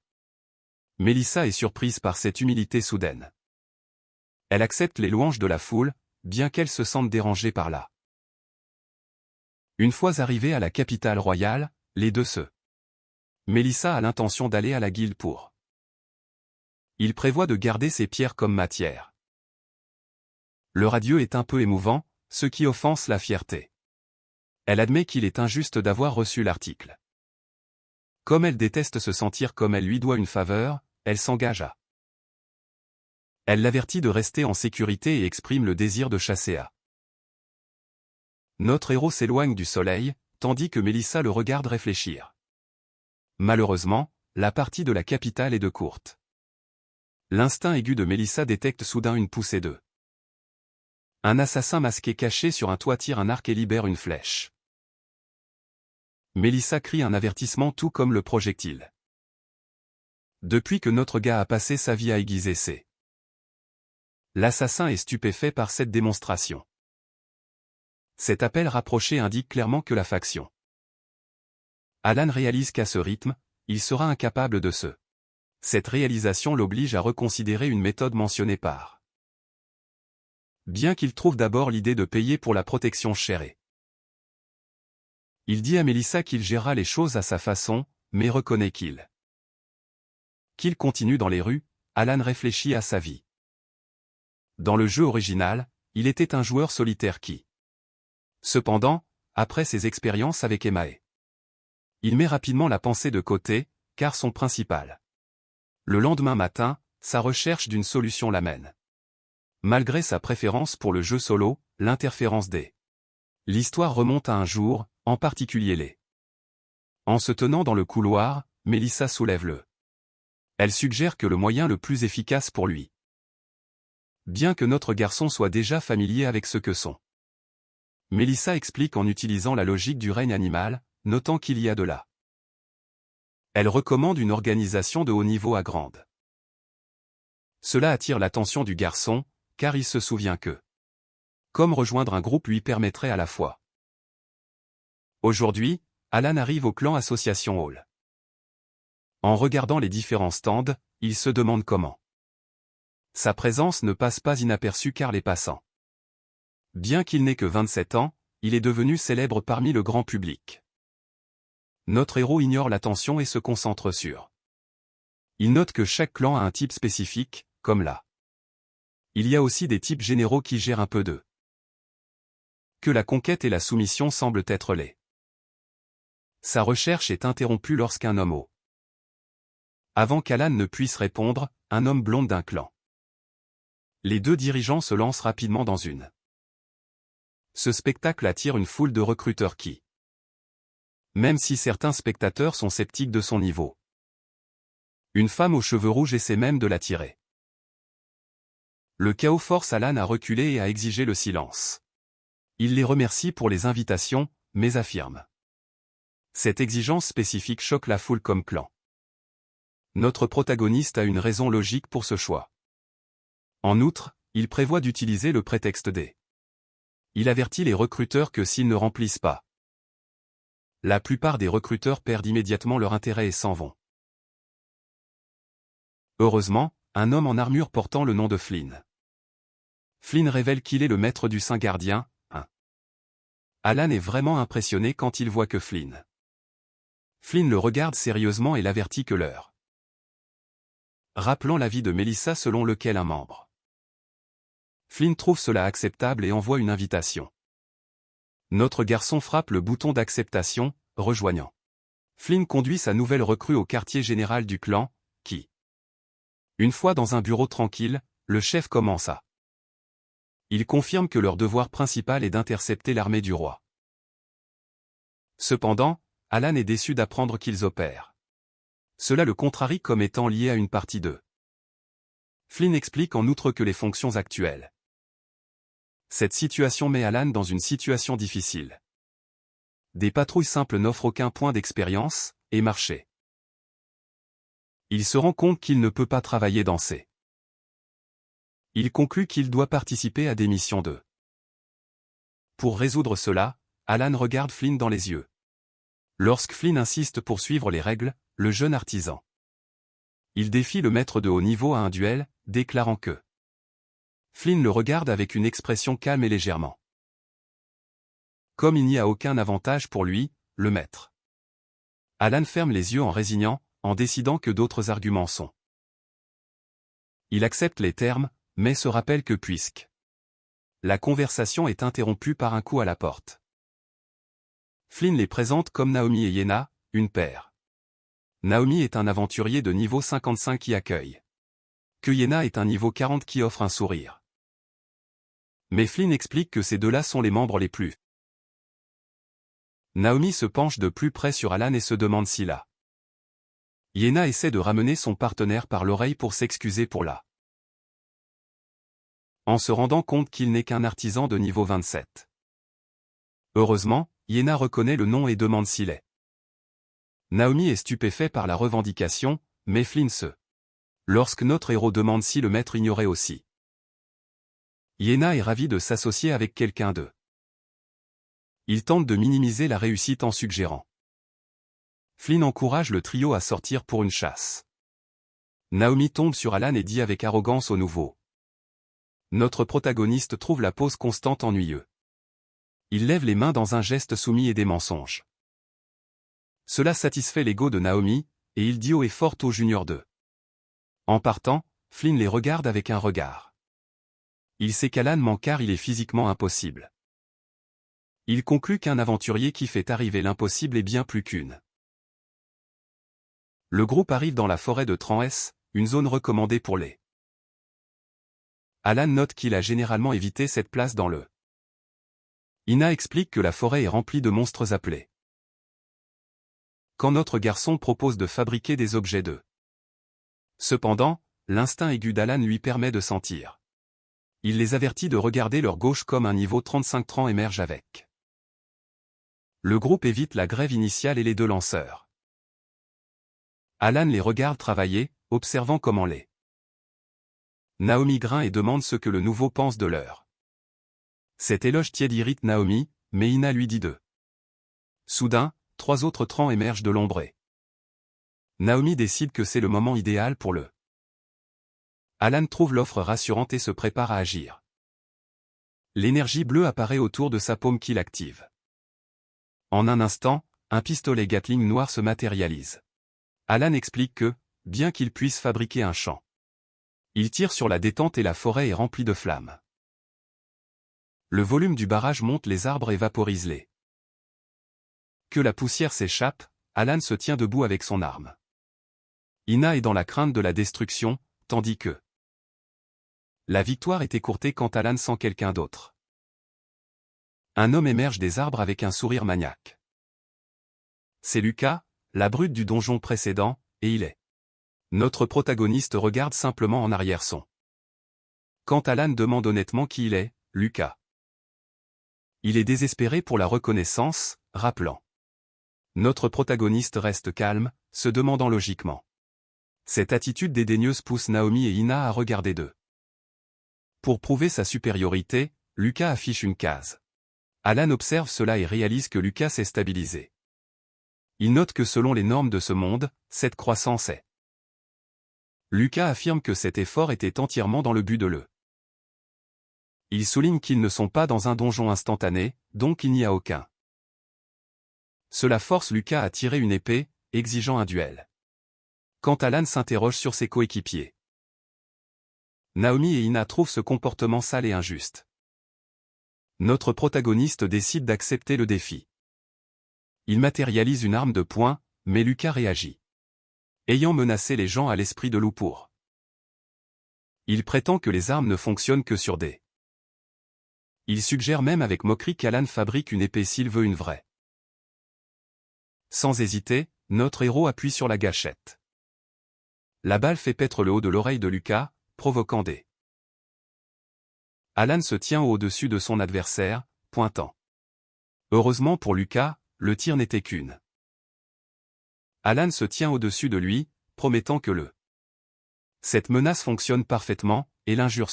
Mélissa est surprise par cette humilité soudaine. Elle accepte les louanges de la foule, bien qu'elle se sente dérangée par là. Une fois arrivés à la capitale royale, les deux se. Mélissa a l'intention d'aller à la guilde pour. Il prévoit de garder ses pierres comme matière. Leur adieu est un peu émouvant, ce qui offense la fierté. Elle admet qu'il est injuste d'avoir reçu l'article. Comme elle déteste se sentir comme elle lui doit une faveur, elle s'engage à. Elle l'avertit de rester en sécurité et exprime le désir de chasser à. Notre héros s'éloigne du soleil, tandis que Mélissa le regarde réfléchir. Malheureusement, la partie de la capitale est de courte. L'instinct aigu de Mélissa détecte soudain une poussée de. Un assassin masqué caché sur un toit tire un arc et libère une flèche. Mélissa crie un avertissement tout comme le projectile. Depuis que notre gars a passé sa vie à aiguiser ses. L'assassin est stupéfait par cette démonstration. Cet appel rapproché indique clairement que la faction. Alan réalise qu'à ce rythme, il sera incapable de se. Cette réalisation l'oblige à reconsidérer une méthode mentionnée par. Bien qu'il trouve d'abord l'idée de payer pour la protection chère. Il dit à Mélissa qu'il gérera les choses à sa façon, mais reconnaît qu'il continue dans les rues. Alan réfléchit à sa vie. Dans le jeu original, il était un joueur solitaire qui. Cependant, après ses expériences avec Emmae, il met rapidement la pensée de côté, car son principal. Le lendemain matin, sa recherche d'une solution l'amène. Malgré sa préférence pour le jeu solo, l'interférence des. L'histoire remonte à un jour, en particulier les. En se tenant dans le couloir, Mélissa soulève le. Elle suggère que le moyen le plus efficace pour lui. Bien que notre garçon soit déjà familier avec ce que sont. Mélissa explique en utilisant la logique du règne animal, notant qu'il y a de là. Elle recommande une organisation de haut niveau à grande. Cela attire l'attention du garçon, car il se souvient que. Comme rejoindre un groupe lui permettrait à la fois. Aujourd'hui, Alan arrive au clan Association Hall. En regardant les différents stands, il se demande comment. Sa présence ne passe pas inaperçue car les passants. Bien qu'il n'ait que 27 ans, il est devenu célèbre parmi le grand public. Notre héros ignore l'attention et se concentre sur. Il note que chaque clan a un type spécifique, comme là. Il y a aussi des types généraux qui gèrent un peu d'eux. Que la conquête et la soumission semblent être les. Sa recherche est interrompue lorsqu'un homme au. Avant qu'Alan ne puisse répondre, un homme blond d'un clan. Les deux dirigeants se lancent rapidement dans une. Ce spectacle attire une foule de recruteurs qui. Même si certains spectateurs sont sceptiques de son niveau. Une femme aux cheveux rouges essaie même de l'attirer. Le chaos force Alan à reculer et à exiger le silence. Il les remercie pour les invitations, mais affirme. Cette exigence spécifique choque la foule comme clan. Notre protagoniste a une raison logique pour ce choix. En outre, il prévoit d'utiliser le prétexte des. Il avertit les recruteurs que s'ils ne remplissent pas. La plupart des recruteurs perdent immédiatement leur intérêt et s'en vont. Heureusement, un homme en armure portant le nom de Flynn. Flynn révèle qu'il est le maître du Saint Gardien, Alan est vraiment impressionné quand il voit que Flynn. Flynn le regarde sérieusement et l'avertit que l'heure. Rappelant l'avis de Mélissa selon lequel un membre. Flynn trouve cela acceptable et envoie une invitation. Notre garçon frappe le bouton d'acceptation, rejoignant. Flynn conduit sa nouvelle recrue au quartier général du clan, qui. Une fois dans un bureau tranquille, le chef commence à. Il confirme que leur devoir principal est d'intercepter l'armée du roi. Cependant, Alan est déçu d'apprendre qu'ils opèrent. Cela le contrarie comme étant lié à une partie d'eux. Flynn explique en outre que les fonctions actuelles. Cette situation met Alan dans une situation difficile. des patrouilles simples n'offrent aucun point d'expérience, et marcher. Il se rend compte qu'il ne peut pas travailler dans ces. Il conclut qu'il doit participer à des missions de. Pour résoudre cela, Alan regarde Flynn dans les yeux. Lorsque Flynn insiste pour suivre les règles, le jeune artisan. Il défie le maître de haut niveau à un duel, déclarant que. Flynn le regarde avec une expression calme et légèrement. Comme il n'y a aucun avantage pour lui, le maître. Alan ferme les yeux en résignant, en décidant que d'autres arguments sont. Il accepte les termes, mais se rappelle que puisque. La conversation est interrompue par un coup à la porte. Flynn les présente comme Naomi et Yenna, une paire. Naomi est un aventurier de niveau 55 qui accueille. Que Yenna est un niveau 40 qui offre un sourire. Mais Flynn explique que ces deux-là sont les membres les plus. Naomi se penche de plus près sur Alan et se demande si la. Yenna essaie de ramener son partenaire par l'oreille pour s'excuser pour la. En se rendant compte qu'il n'est qu'un artisan de niveau 27. Heureusement, Yenna reconnaît le nom et demande s'il est. Naomi est stupéfait par la revendication, mais Flynn se. Lorsque notre héros demande si le maître ignorait aussi. Yenna est ravie de s'associer avec quelqu'un d'eux. Il tente de minimiser la réussite en suggérant. Flynn encourage le trio à sortir pour une chasse. Naomi tombe sur Alan et dit avec arrogance au nouveau. Notre protagoniste trouve la pose constante ennuyeux. Il lève les mains dans un geste soumis et des mensonges. Cela satisfait l'ego de Naomi, et il dit haut et fort au Junior 2. En partant, Flynn les regarde avec un regard. Il sait qu'Alan ment car il est physiquement impossible. Il conclut qu'un aventurier qui fait arriver l'impossible est bien plus qu'une. Le groupe arrive dans la forêt de Trans, une zone recommandée pour les. Alan note qu'il a généralement évité cette place dans le. Ina explique que la forêt est remplie de monstres appelés. Quand notre garçon propose de fabriquer des objets d'eux. Cependant, l'instinct aigu d'Alan lui permet de sentir. Il les avertit de regarder leur gauche comme un niveau 35 Tran émerge avec. Le groupe évite la grève initiale et les deux lanceurs. Alan les regarde travailler, observant comment les. Naomi grince et demande ce que le nouveau pense de leur. Cet éloge tiède irrite Naomi, mais Ina lui dit d'eux. Soudain, 3 autres Trans émergent de l'ombre et. Naomi décide que c'est le moment idéal pour le. Alan trouve l'offre rassurante et se prépare à agir. L'énergie bleue apparaît autour de sa paume qu'il active. En un instant, un pistolet Gatling noir se matérialise. Alan explique que, bien qu'il puisse fabriquer un champ, il tire sur la détente et la forêt est remplie de flammes. Le volume du barrage monte les arbres et vaporise les. Que la poussière s'échappe, Alan se tient debout avec son arme. Ina est dans la crainte de la destruction, tandis que la victoire est écourtée quand Alan sent quelqu'un d'autre. Un homme émerge des arbres avec un sourire maniaque. C'est Lucas, la brute du donjon précédent, et il est. Notre protagoniste regarde simplement en arrière-son. Quand Alan demande honnêtement qui il est, Lucas. Il est désespéré pour la reconnaissance, rappelant. Notre protagoniste reste calme, se demandant logiquement. Cette attitude dédaigneuse pousse Naomi et Ina à regarder d'eux. Pour prouver sa supériorité, Lucas affiche une case. Alan observe cela et réalise que Lucas s'est stabilisé. Il note que selon les normes de ce monde, cette croissance est. Lucas affirme que cet effort était entièrement dans le but de le. Il souligne qu'ils ne sont pas dans un donjon instantané, donc il n'y a aucun. Cela force Lucas à tirer une épée, exigeant un duel. Quand Alan s'interroge sur ses coéquipiers. Naomi et Ina trouvent ce comportement sale et injuste. Notre protagoniste décide d'accepter le défi. Il matérialise une arme de poing, mais Lucas réagit. Ayant menacé les gens à l'esprit de loup pour. Il prétend que les armes ne fonctionnent que sur des. Il suggère même avec moquerie qu'Alan fabrique une épée s'il veut une vraie. Sans hésiter, notre héros appuie sur la gâchette. La balle fait paître le haut de l'oreille de Lucas, provoquant des. Alan se tient au-dessus de son adversaire, pointant. Heureusement pour Lucas, le tir n'était qu'une. Alan se tient au-dessus de lui, promettant que cette menace fonctionne parfaitement, et l'injure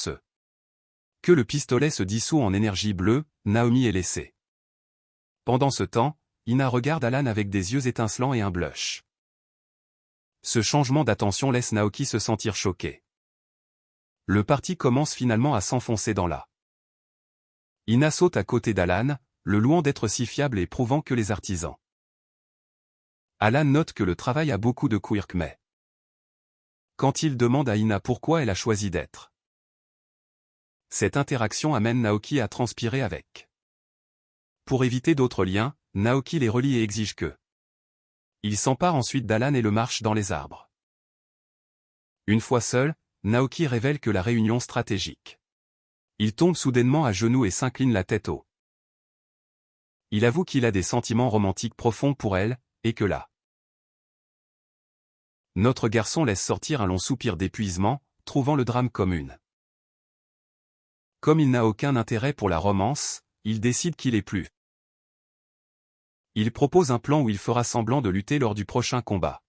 que le pistolet se dissout en énergie bleue, Naomi est laissée. Pendant ce temps, Ina regarde Alan avec des yeux étincelants et un blush. Ce changement d'attention laisse Naoki se sentir choqué. Le parti commence finalement à s'enfoncer dans la. Ina saute à côté d'Alan, le louant d'être si fiable et prouvant que les artisans. Alan note que le travail a beaucoup de quirks mais. Quand il demande à Ina pourquoi elle a choisi d'être. Cette interaction amène Naoki à transpirer avec. Pour éviter d'autres liens, Naoki les relie et exige que. Il s'empare ensuite d'Alan et le marche dans les arbres. Une fois seul, Naoki révèle que la réunion stratégique. Il tombe soudainement à genoux et s'incline la tête haut. Il avoue qu'il a des sentiments romantiques profonds pour elle, et que là. Notre garçon laisse sortir un long soupir d'épuisement, trouvant le drame comme une. Comme il n'a aucun intérêt pour la romance, il décide qu'il est plus. Il propose un plan où il fera semblant de lutter lors du prochain combat.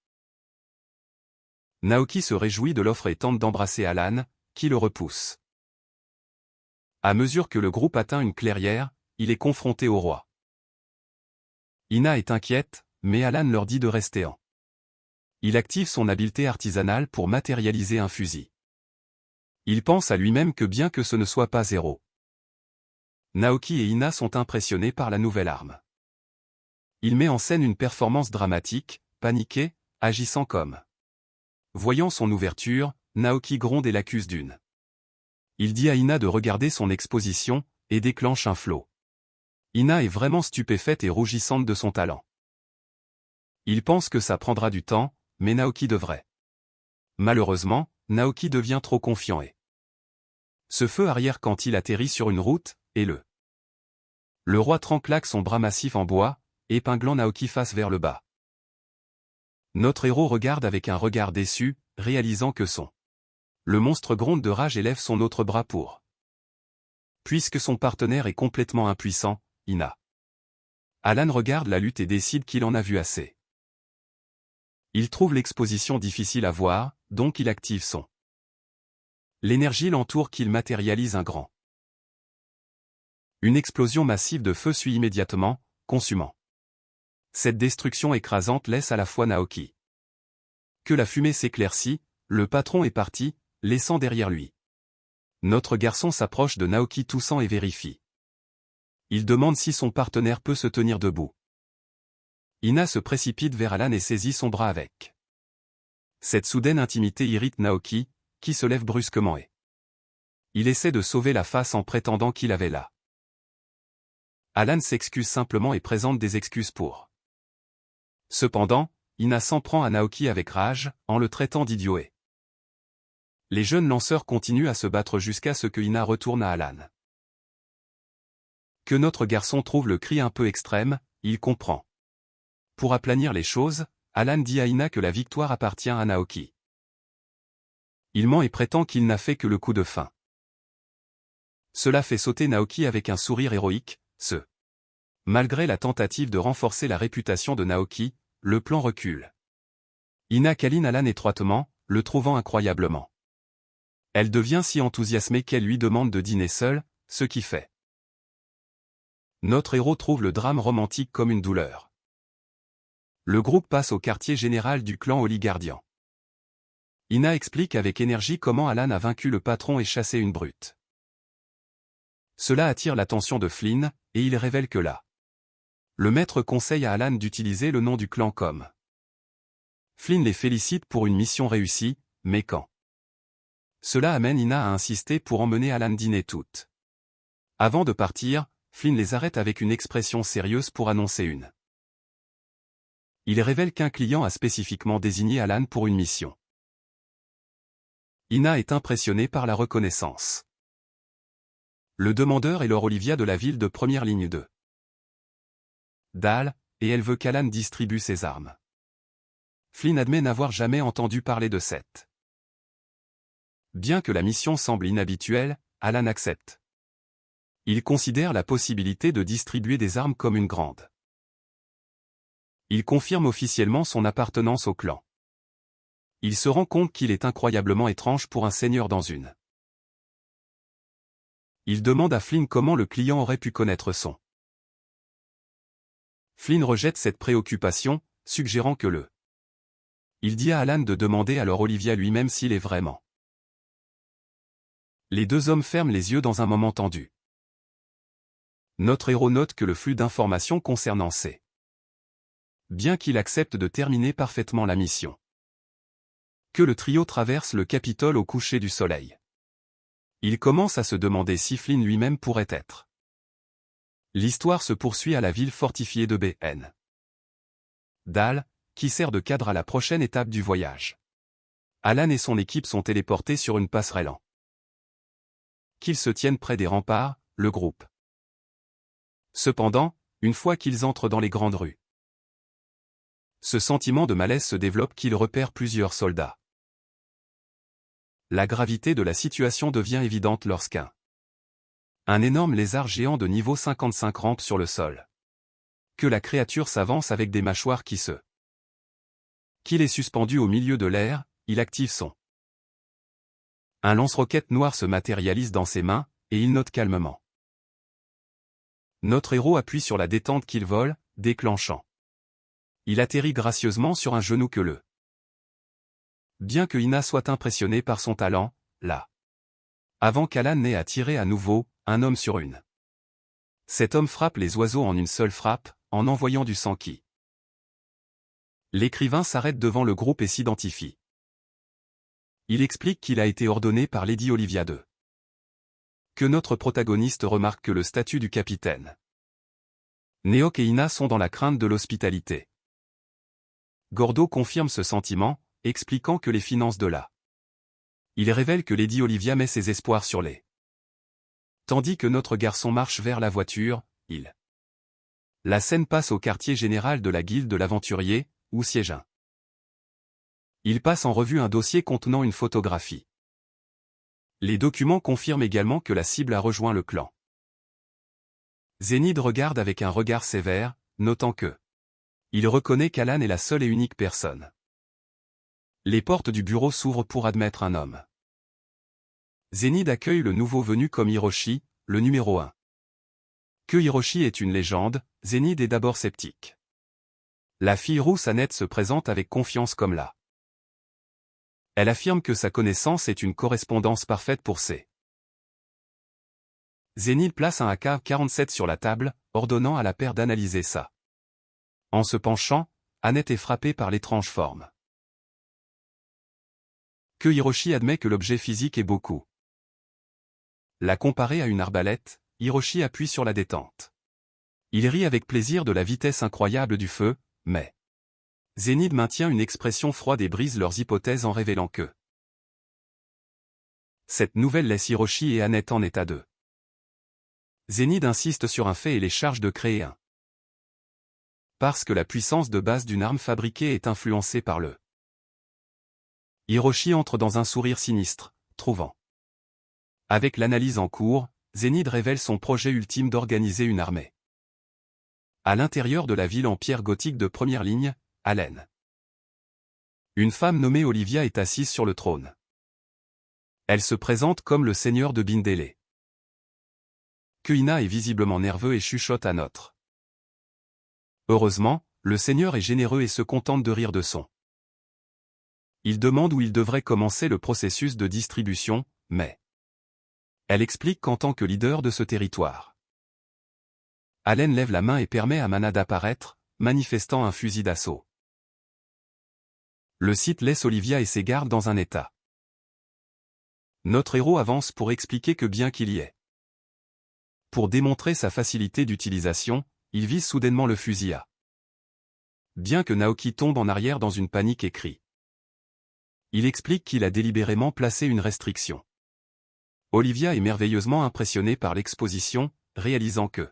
Naoki se réjouit de l'offre et tente d'embrasser Alan, qui le repousse. À mesure que le groupe atteint une clairière, il est confronté au roi. Ina est inquiète, mais Alan leur dit de rester en. Il active son habileté artisanale pour matérialiser un fusil. Il pense à lui-même que bien que ce ne soit pas zéro. Naoki et Ina sont impressionnés par la nouvelle arme. Il met en scène une performance dramatique, paniqué, agissant comme. Voyant son ouverture, Naoki gronde et l'accuse d'une. Il dit à Ina de regarder son exposition, et déclenche un flot. Ina est vraiment stupéfaite et rougissante de son talent. Il pense que ça prendra du temps, mais Naoki devrait. Malheureusement, Naoki devient trop confiant et. Ce feu arrière quand il atterrit sur une route, et le roi claque son bras massif en bois, épinglant Naoki face vers le bas. Notre héros regarde avec un regard déçu, réalisant que le monstre gronde de rage et lève son autre bras pour. Puisque son partenaire est complètement impuissant, Ina. Alan regarde la lutte et décide qu'il en a vu assez. Il trouve l'exposition difficile à voir, donc il active son. L'énergie l'entoure qu'il matérialise un grand. Une explosion massive de feu suit immédiatement, consumant. Cette destruction écrasante laisse à la fois Naoki. Que la fumée s'éclaircit, le patron est parti, laissant derrière lui. Notre garçon s'approche de Naoki toussant et vérifie. Il demande si son partenaire peut se tenir debout. Ina se précipite vers Alan et saisit son bras avec. Cette soudaine intimité irrite Naoki, qui se lève brusquement et. Il essaie de sauver la face en prétendant qu'il avait là. Alan s'excuse simplement et présente des excuses pour. Cependant, Ina s'en prend à Naoki avec rage, en le traitant d'idiot et. Les jeunes lanceurs continuent à se battre jusqu'à ce que Ina retourne à Alan. Que notre garçon trouve le cri un peu extrême, il comprend. Pour aplanir les choses, Alan dit à Ina que la victoire appartient à Naoki. Il ment et prétend qu'il n'a fait que le coup de fin. Cela fait sauter Naoki avec un sourire héroïque, Malgré la tentative de renforcer la réputation de Naoki, le plan recule. Ina câline Alan étroitement, le trouvant incroyablement. Elle devient si enthousiasmée qu'elle lui demande de dîner seule, ce qui fait. Notre héros trouve le drame romantique comme une douleur. Le groupe passe au quartier général du clan Oligardian. Ina explique avec énergie comment Alan a vaincu le patron et chassé une brute. Cela attire l'attention de Flynn, et il révèle que là. Le maître conseille à Alan d'utiliser le nom du clan comme. Flynn les félicite pour une mission réussie, mais quand. Cela amène Ina à insister pour emmener Alan dîner toute. Avant de partir, Flynn les arrête avec une expression sérieuse pour annoncer une. Il révèle qu'un client a spécifiquement désigné Alan pour une mission. Ina est impressionnée par la reconnaissance. Le demandeur est Laure Olivia de la ville de première ligne de Dahl, et elle veut qu'Alan distribue ses armes. Flynn admet n'avoir jamais entendu parler de cette. Bien que la mission semble inhabituelle, Alan accepte. Il considère la possibilité de distribuer des armes comme une grande Il confirme officiellement son appartenance au clan. Il se rend compte qu'il est incroyablement étrange pour un seigneur dans une. Il demande à Flynn comment le client aurait pu connaître son. Flynn rejette cette préoccupation, suggérant que le. Il dit à Alan de demander alors Olivia lui-même s'il est vraiment. Les deux hommes ferment les yeux dans un moment tendu. Notre héros note que le flux d'informations concernant C. Bien qu'il accepte de terminer parfaitement la mission. Que le trio traverse le Capitole au coucher du soleil. Il commence à se demander si Flynn lui-même pourrait être. L'histoire se poursuit à la ville fortifiée de B.N. Dal, qui sert de cadre à la prochaine étape du voyage. Alan et son équipe sont téléportés sur une passerelle en. Qu'ils se tiennent près des remparts, le groupe. Cependant, une fois qu'ils entrent dans les grandes rues, ce sentiment de malaise se développe qu'ils repèrent plusieurs soldats. La gravité de la situation devient évidente lorsqu'un énorme lézard géant de niveau 55 rampe sur le sol. Que la créature s'avance avec des mâchoires qu'il est suspendu au milieu de l'air, il active son. Un lance-roquette noir se matérialise dans ses mains, et il note calmement. Notre héros appuie sur la détente qu'il vole, déclenchant. Il atterrit gracieusement sur un genou que le. Bien que Ina soit impressionnée par son talent, là. Avant qu'Alan n'ait à tirer à nouveau, un homme sur une. Cet homme frappe les oiseaux en une seule frappe, en envoyant du sang qui. L'écrivain s'arrête devant le groupe et s'identifie. Il explique qu'il a été ordonné par Lady Olivia II. Que notre protagoniste remarque que le statut du capitaine. Neok et Ina sont dans la crainte de l'hospitalité. Gordo confirme ce sentiment, expliquant que les finances de la. Il révèle que Lady Olivia met ses espoirs sur les. Tandis que notre garçon marche vers la voiture, il. La scène passe au quartier général de la guilde de l'aventurier, où siège un. Il passe en revue un dossier contenant une photographie. Les documents confirment également que la cible a rejoint le clan. Zénide regarde avec un regard sévère, notant que. Il reconnaît qu'Alan est la seule et unique personne. Les portes du bureau s'ouvrent pour admettre un homme. Zénide accueille le nouveau venu comme Hiroshi, le numéro 1. Que Hiroshi est une légende, Zénide est d'abord sceptique. La fille rousse Annette se présente avec confiance comme là. Elle affirme que sa connaissance est une correspondance parfaite pour ses. Zénide place un AK-47 sur la table, ordonnant à la paire d'analyser ça. En se penchant, Annette est frappée par l'étrange forme. Que Hiroshi admet que l'objet physique est beaucoup. La comparer à une arbalète, Hiroshi appuie sur la détente. Il rit avec plaisir de la vitesse incroyable du feu, mais. Zénide maintient une expression froide et brise leurs hypothèses en révélant que. Cette nouvelle laisse Hiroshi et Annette en état de. Zénide insiste sur un fait et les charge de créer un. Parce que la puissance de base d'une arme fabriquée est influencée par le. Hiroshi entre dans un sourire sinistre, trouvant. Avec l'analyse en cours, Zénide révèle son projet ultime d'organiser une armée. À l'intérieur de la ville en pierre gothique de première ligne, Allen. Une femme nommée Olivia est assise sur le trône. Elle se présente comme le seigneur de Bindele. Kuina est visiblement nerveux et chuchote à notre. Heureusement, le seigneur est généreux et se contente de rire de son. Il demande où il devrait commencer le processus de distribution, mais. Elle explique qu'en tant que leader de ce territoire. Allen lève la main et permet à Mana d'apparaître, manifestant un fusil d'assaut. Le site laisse Olivia et ses gardes dans un état. Notre héros avance pour expliquer que bien qu'il y ait. Pour démontrer sa facilité d'utilisation, il vise soudainement le fusil à. Bien que Naoki tombe en arrière dans une panique et crie. Il explique qu'il a délibérément placé une restriction. Olivia est merveilleusement impressionnée par l'exposition, réalisant que.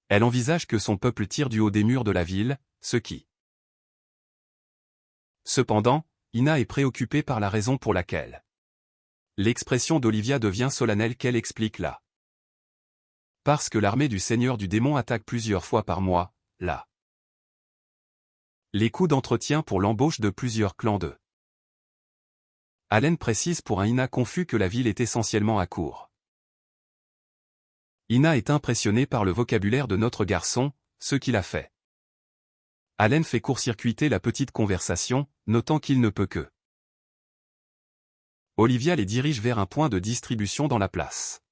Elle envisage que son peuple tire du haut des murs de la ville, ce qui. Cependant, Ina est préoccupée par la raison pour laquelle. L'expression d'Olivia devient solennelle qu'elle explique là. Parce que l'armée du Seigneur du démon attaque plusieurs fois par mois, là. Les coûts d'entretien pour l'embauche de plusieurs clans de Allen précise pour un Ina confus que la ville est essentiellement à court. Ina est impressionné par le vocabulaire de notre garçon, ce qu'il a fait. Allen fait court-circuiter la petite conversation, notant qu'il ne peut que. Olivia les dirige vers un point de distribution dans la place.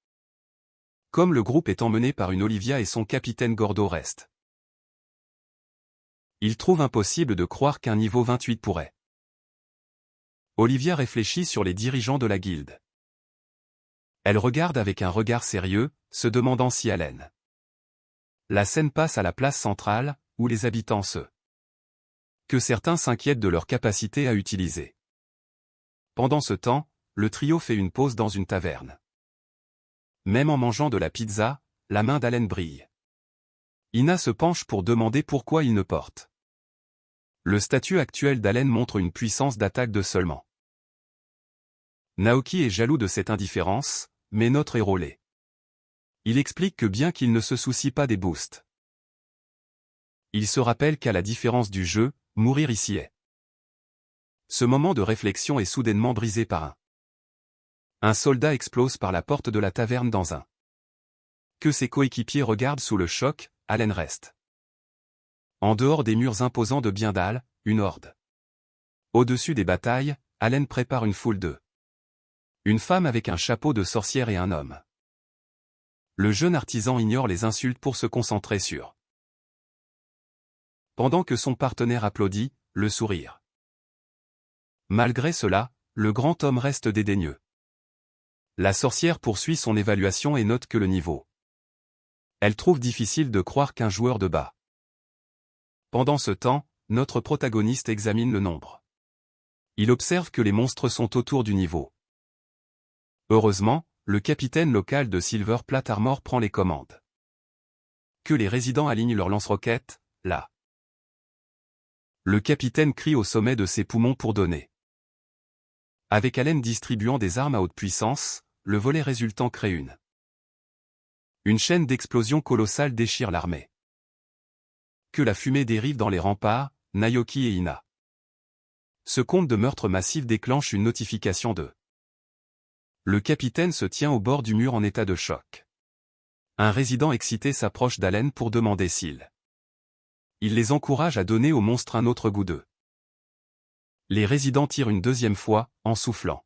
Comme le groupe est emmené par une Olivia et son capitaine Gordo reste. Il trouve impossible de croire qu'un niveau 28 pourrait. Olivia réfléchit sur les dirigeants de la guilde. Elle regarde avec un regard sérieux, se demandant si Allen. La scène passe à la place centrale, où les habitants que certains s'inquiètent de leur capacité à utiliser. Pendant ce temps, le trio fait une pause dans une taverne. Même en mangeant de la pizza, la main d'Allen brille. Ina se penche pour demander pourquoi il ne porte. Le statut actuel d'Allen montre une puissance d'attaque de seulement. Naoki est jaloux de cette indifférence, mais notre héros l'est. Il explique que bien qu'il ne se soucie pas des boosts, il se rappelle qu'à la différence du jeu, mourir ici est. Ce moment de réflexion est soudainement brisé par un soldat explose par la porte de la taverne dans un. Que ses coéquipiers regardent sous le choc, Allen reste. En dehors des murs imposants de Biendal, une horde. Au-dessus des batailles, Allen prépare une foule de. Une femme avec un chapeau de sorcière et un homme. Le jeune artisan ignore les insultes pour se concentrer sur. Pendant que son partenaire applaudit, le sourire. Malgré cela, le grand homme reste dédaigneux. La sorcière poursuit son évaluation et note que le niveau. Elle trouve difficile de croire qu'un joueur de bas. Pendant ce temps, notre protagoniste examine le nombre. Il observe que les monstres sont autour du niveau. Heureusement, le capitaine local de Silver Plate Armor prend les commandes. Que les résidents alignent leurs lance-roquettes, là. Le capitaine crie au sommet de ses poumons pour donner. Avec Allen distribuant des armes à haute puissance, le volet résultant crée une chaîne d'explosions colossales déchire l'armée. Que la fumée dérive dans les remparts, Naoki et Ina. Ce compte de meurtre massif déclenche une notification de. Le capitaine se tient au bord du mur en état de choc. Un résident excité s'approche d'Allen pour demander s'il. Il les encourage à donner au monstre un autre goût d'eux. Les résidents tirent une deuxième fois, en soufflant.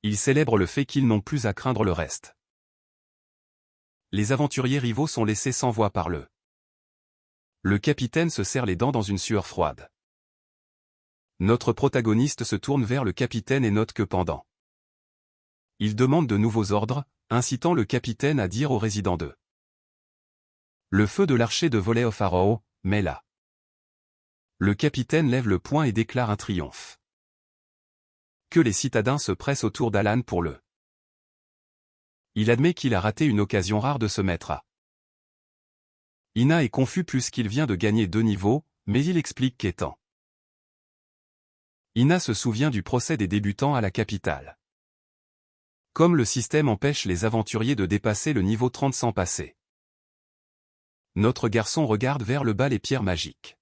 Ils célèbrent le fait qu'ils n'ont plus à craindre le reste. Les aventuriers rivaux sont laissés sans voix par le. Le capitaine se serre les dents dans une sueur froide. Notre protagoniste se tourne vers le capitaine et note que pendant. Il demande de nouveaux ordres, incitant le capitaine à dire aux résidents de. Le feu de l'archer de Volley of Arrow, mais là. Le capitaine lève le poing et déclare un triomphe. Que les citadins se pressent autour d'Alan pour le. Il admet qu'il a raté une occasion rare de se mettre à. Ina est confus plus qu'il vient de gagner 2 niveaux, mais il explique qu'étant. Ina se souvient du procès des débutants à la capitale. Comme le système empêche les aventuriers de dépasser le niveau 30 sans passer. Notre garçon regarde vers le bas les pierres magiques.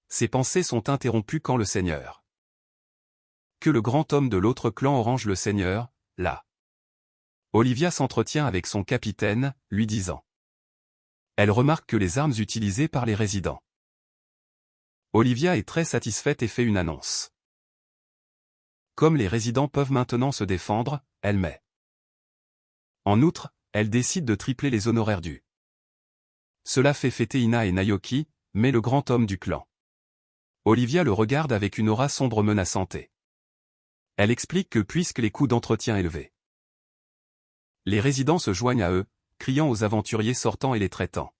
Ses pensées sont interrompues quand le seigneur. Que le grand homme de l'autre clan orange le seigneur, là. Olivia s'entretient avec son capitaine, lui disant. Elle remarque que les armes utilisées par les résidents. Olivia est très satisfaite et fait une annonce. Comme les résidents peuvent maintenant se défendre, elle met. En outre, elle décide de tripler les honoraires dus. Cela fait fêter Ina et Naoki, mais le grand homme du clan. Olivia le regarde avec une aura sombre menaçante. Elle explique que puisque les coûts d'entretien élevés, les résidents se joignent à eux, criant aux aventuriers sortants et les traitant.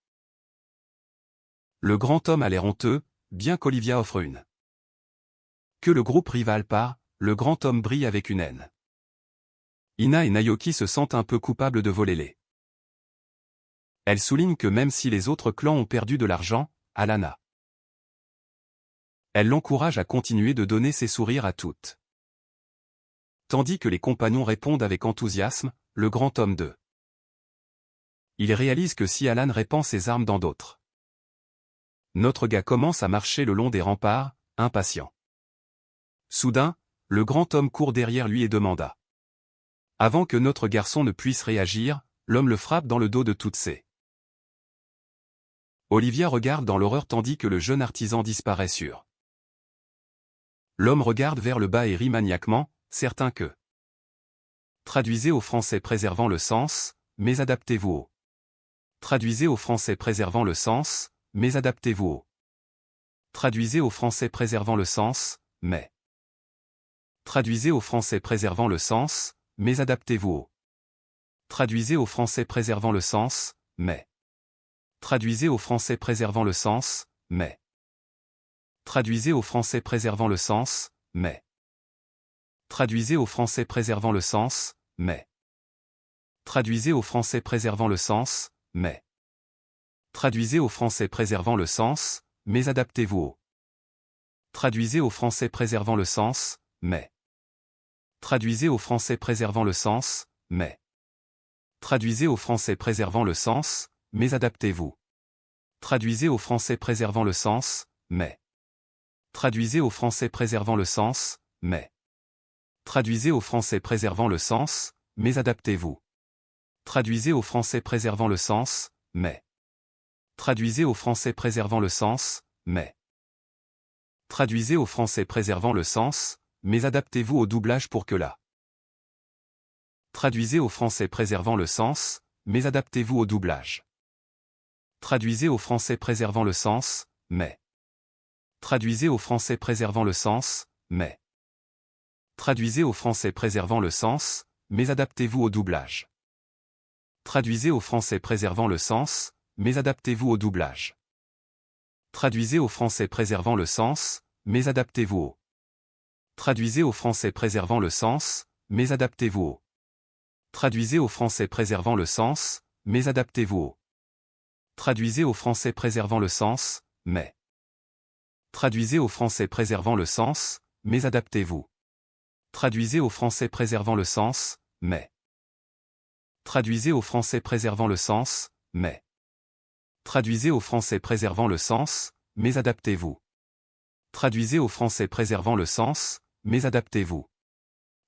Le grand homme a l'air honteux, bien qu'Olivia offre une. Que le groupe rival part, le grand homme brille avec une haine. Ina et Naoki se sentent un peu coupables de voler les. Elle souligne que même si les autres clans ont perdu de l'argent, Alana. Elle l'encourage à continuer de donner ses sourires à toutes. Tandis que les compagnons répondent avec enthousiasme, le grand homme de. Il réalise que si Alan répand ses armes dans d'autres Notre gars commence à marcher le long des remparts, impatient. Soudain, le grand homme court derrière lui et demanda. Avant que notre garçon ne puisse réagir, l'homme le frappe dans le dos de toutes ses. Olivia regarde dans l'horreur tandis que le jeune artisan disparaît sur. L'homme regarde vers le bas et rit maniaquement, certain que. Traduisez au français préservant le sens, mais adaptez-vous au. Traduisez au français préservant le sens, mais adaptez-vous au. Traduisez au français préservant le sens, mais. Traduisez au français préservant le sens, mais adaptez-vous au. Traduisez au français préservant le sens, mais. Traduisez au français préservant le sens, mais. Traduisez au français préservant le sens, mais. Traduisez au français préservant le sens, mais. Traduisez au français préservant le sens, mais. Traduisez au français préservant le sens, mais adaptez-vous au. Traduisez au français préservant le sens, mais. Traduisez au français préservant le sens, mais. Traduisez au français préservant le sens, mais adaptez-vous. Traduisez au français préservant le sens, mais. Traduisez au français préservant le sens, mais. Traduisez au français préservant le sens, mais adaptez-vous. Traduisez au français préservant le sens, mais. Traduisez au français préservant le sens, mais. Traduisez au français préservant le sens, mais adaptez-vous au doublage pour que la. Traduisez au français préservant le sens, mais adaptez-vous au doublage. Traduisez au français préservant le sens, mais. Traduisez au français préservant le sens, mais. Traduisez au français préservant le sens, mais adaptez-vous au doublage. Traduisez au français préservant le sens, mais adaptez-vous au doublage. Traduisez au français préservant le sens, mais adaptez-vous au. Traduisez au français préservant le sens, mais adaptez-vous au. Traduisez au français préservant le sens, mais adaptez-vous au. Traduisez au français préservant le sens, mais. Traduisez au français préservant le sens, mais adaptez-vous. Traduisez au français préservant le sens, mais. Traduisez au français préservant le sens, mais. Traduisez au français préservant le sens, mais adaptez-vous. Traduisez au français préservant le sens, mais adaptez-vous.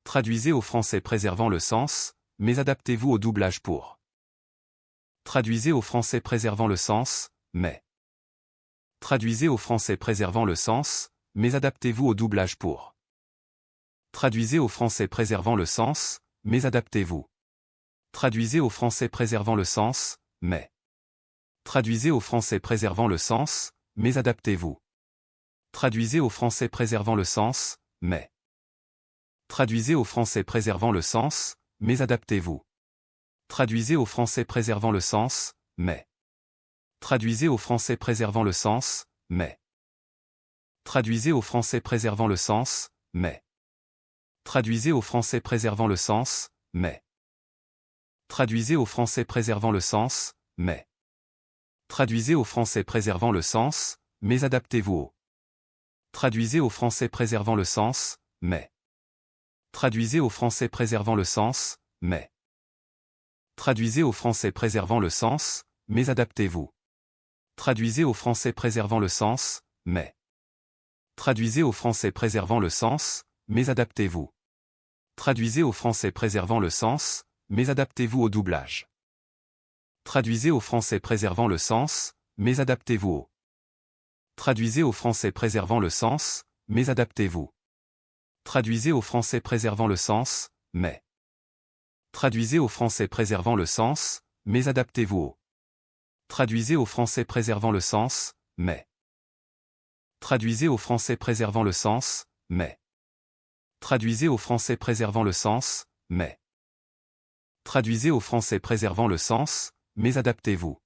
Traduisez au français préservant le sens, mais adaptez-vous au doublage pour. Traduisez au français préservant le sens, mais. Traduisez au français préservant le sens, mais adaptez-vous au doublage pour. Traduisez au français préservant le sens, mais adaptez-vous. Traduisez au français préservant le sens, mais. Traduisez au français préservant le sens, mais adaptez-vous. Traduisez au français préservant le sens, mais. Traduisez au français préservant le sens, mais adaptez-vous. Traduisez au français préservant le sens, mais. Traduisez au français préservant le sens, mais. Traduisez au français préservant le sens, mais. Traduisez au français préservant le sens, mais. Traduisez au français préservant le sens, mais. Traduisez au français préservant le sens, mais adaptez-vous au. Traduisez au français préservant le sens, mais. Traduisez au français préservant le sens, mais. Traduisez au français préservant le sens, mais adaptez-vous. Traduisez au français préservant le sens, mais. Traduisez au français préservant le sens, mais adaptez-vous. Traduisez au français préservant le sens, mais adaptez-vous au doublage. Traduisez au français préservant le sens, mais adaptez-vous au. Traduisez au français préservant le sens, mais adaptez-vous. Traduisez au français préservant le sens, mais. Traduisez au français préservant le sens, mais adaptez-vous au. Traduisez au français préservant le sens, mais. Traduisez au français préservant le sens, mais. Traduisez au français préservant le sens, mais. Traduisez au français préservant le sens, mais adaptez-vous.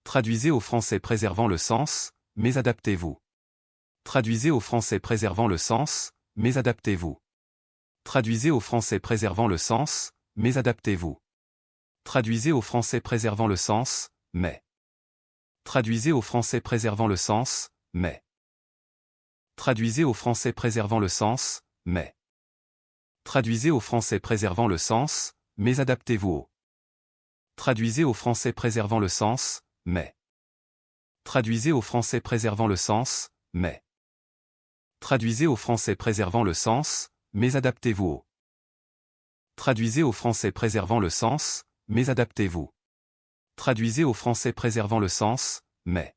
Traduisez au français préservant le sens, mais adaptez-vous. Traduisez au français préservant le sens, mais adaptez-vous. Traduisez au français préservant le sens, mais adaptez-vous. Traduisez au français préservant le sens, mais. Traduisez au français préservant le sens, mais. Traduisez au français préservant le sens, mais. Traduisez au français préservant le sens, mais adaptez-vous au. Traduisez au français préservant le sens, mais. Traduisez au français préservant le sens, mais. Traduisez au français préservant le sens, mais adaptez-vous au. Traduisez au français préservant le sens, mais adaptez-vous. Traduisez au français préservant le sens, mais.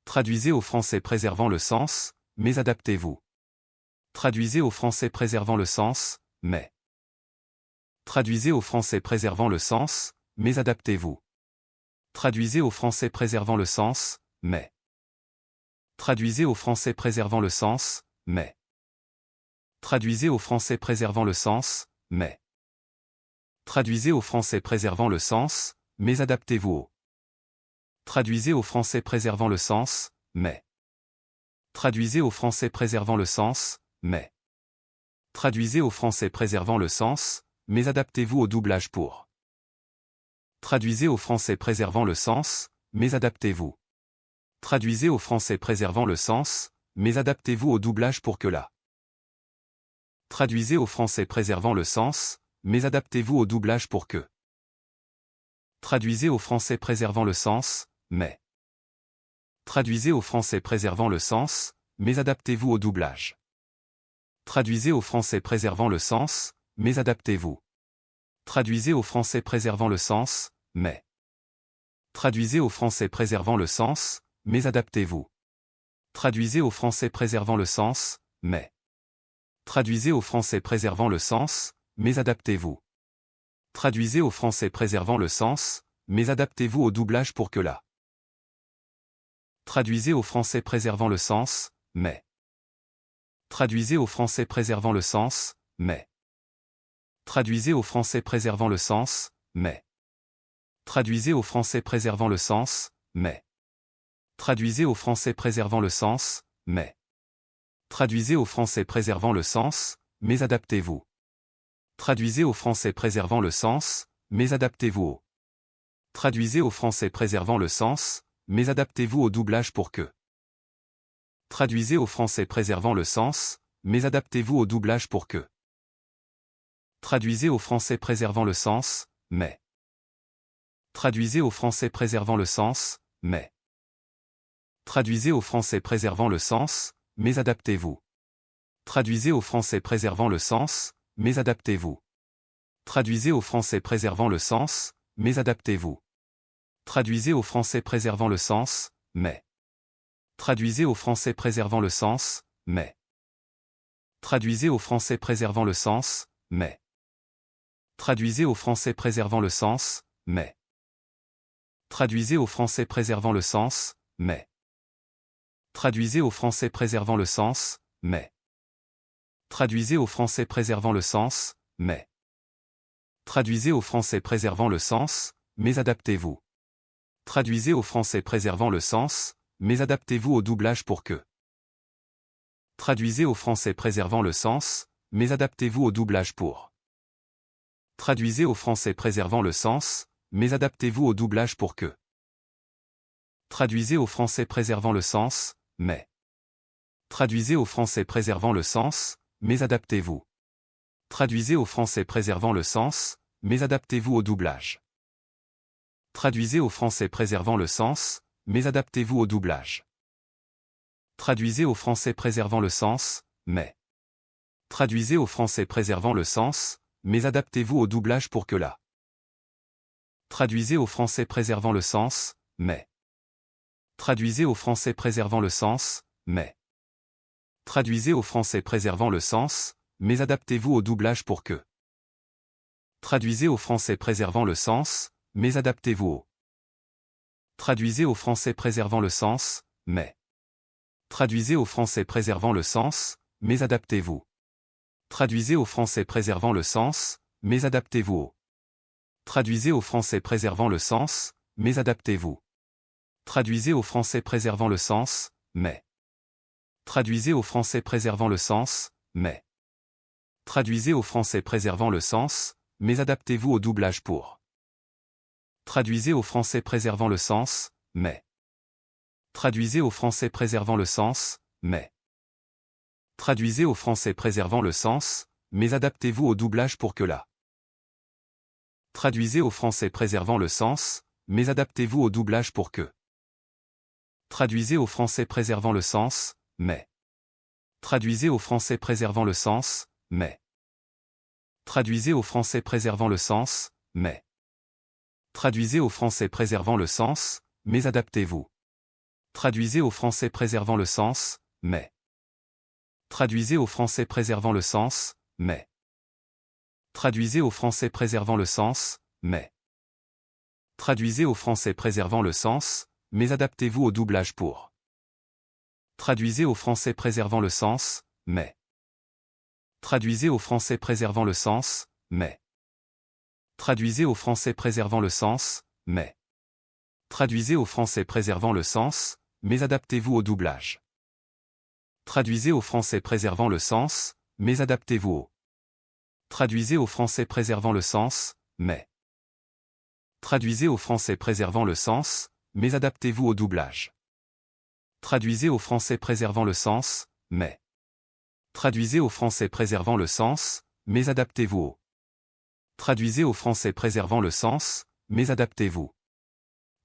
Traduisez au français préservant le sens, mais adaptez-vous. Traduisez au français préservant le sens, mais. Traduisez au français préservant le sens, mais adaptez-vous. Traduisez au français préservant le sens, mais. Traduisez au français préservant le sens, mais. Traduisez au français préservant le sens, mais. Traduisez au français préservant le sens, mais adaptez-vous au. Traduisez au français préservant le sens, mais. Traduisez au français préservant le sens, mais. Traduisez au français préservant le sens, mais adaptez-vous au doublage pour. Traduisez au français préservant le sens, mais adaptez-vous. Traduisez au français préservant le sens, mais adaptez-vous au doublage pour que la. Traduisez au français préservant le sens, mais adaptez-vous au doublage pour que. Traduisez au français préservant le sens, mais. Traduisez au français préservant le sens, mais adaptez-vous au doublage. Traduisez au français préservant le sens, mais adaptez-vous. Traduisez au français préservant le sens, mais. Traduisez au français préservant le sens, mais adaptez-vous. Traduisez au français préservant le sens, mais. Traduisez au français préservant le sens, mais adaptez-vous. Traduisez au français préservant le sens, mais adaptez-vous au doublage pour que la. Traduisez au français préservant le sens, mais. Traduisez au français préservant le sens, mais. Traduisez au français préservant le sens, mais. Traduisez au français préservant le sens, mais. Traduisez au français préservant le sens, mais. Traduisez au français préservant le sens, mais adaptez-vous. Traduisez au français préservant le sens, mais adaptez-vous au. Traduisez au français préservant le sens, mais adaptez-vous au doublage pour que. Traduisez au français préservant le sens, mais adaptez-vous au doublage pour que. Traduisez au français préservant le sens, mais. Traduisez au français préservant le sens, mais. Traduisez au français préservant le sens, mais adaptez-vous. Traduisez au français préservant le sens, mais adaptez-vous. Traduisez au français préservant le sens, mais adaptez-vous. Traduisez au français préservant le sens, mais. Traduisez au français préservant le sens, mais. Traduisez au français préservant le sens, mais. Traduisez au français préservant le sens, mais. Traduisez au français préservant le sens, mais. Traduisez au français préservant le sens, mais. Traduisez au français préservant le sens, mais. Traduisez au français préservant le sens, mais adaptez-vous. Traduisez au français préservant le sens, mais adaptez-vous au doublage pour que. Traduisez au français préservant le sens, mais adaptez-vous au doublage pour. Traduisez au français préservant le sens, mais adaptez-vous au doublage pour que. Traduisez au français préservant le sens, mais. Traduisez au français préservant le sens, mais adaptez-vous. Traduisez au français préservant le sens, mais adaptez-vous au doublage. Traduisez au français préservant le sens, mais adaptez-vous au doublage. Traduisez au français préservant le sens, mais. Traduisez au français préservant le sens, mais adaptez-vous au doublage pour que la. Traduisez au français préservant le sens, mais. Traduisez au français préservant le sens, mais. Traduisez au français préservant le sens, mais adaptez-vous au doublage pour que. Traduisez au français préservant le sens, mais adaptez-vous au. Traduisez au français préservant le sens, mais. Traduisez au français préservant le sens, mais adaptez-vous. Traduisez au français préservant le sens, mais adaptez-vous au. Traduisez au français préservant le sens, mais adaptez-vous. Traduisez au français préservant le sens, mais. Traduisez au français préservant le sens, mais. Traduisez au français préservant le sens, mais adaptez-vous au doublage pour. Traduisez au français préservant le sens, mais. Traduisez au français préservant le sens, mais. Traduisez au français préservant le sens, mais adaptez-vous au doublage pour que la. Traduisez au français préservant le sens, mais adaptez-vous au doublage pour que. Traduisez au français préservant le sens, mais. Traduisez au français préservant le sens, mais. Traduisez au français préservant le sens, mais. Traduisez au français préservant le sens, mais adaptez-vous. Traduisez au français préservant le sens, mais. Traduisez au français préservant le sens, mais. Traduisez au français préservant le sens, mais. Traduisez au français préservant le sens, mais adaptez-vous au doublage pour. Traduisez au français préservant le sens, mais. Traduisez au français préservant le sens, mais. Traduisez au français préservant le sens, mais. Traduisez au français préservant le sens, mais adaptez-vous au doublage. Traduisez au français préservant le sens, mais adaptez-vous au. Traduisez au français préservant le sens, mais. Traduisez au français préservant le sens, mais adaptez-vous au doublage. Traduisez au français préservant le sens, mais. Traduisez au français préservant le sens, mais adaptez-vous au. Traduisez au français préservant le sens, mais adaptez-vous.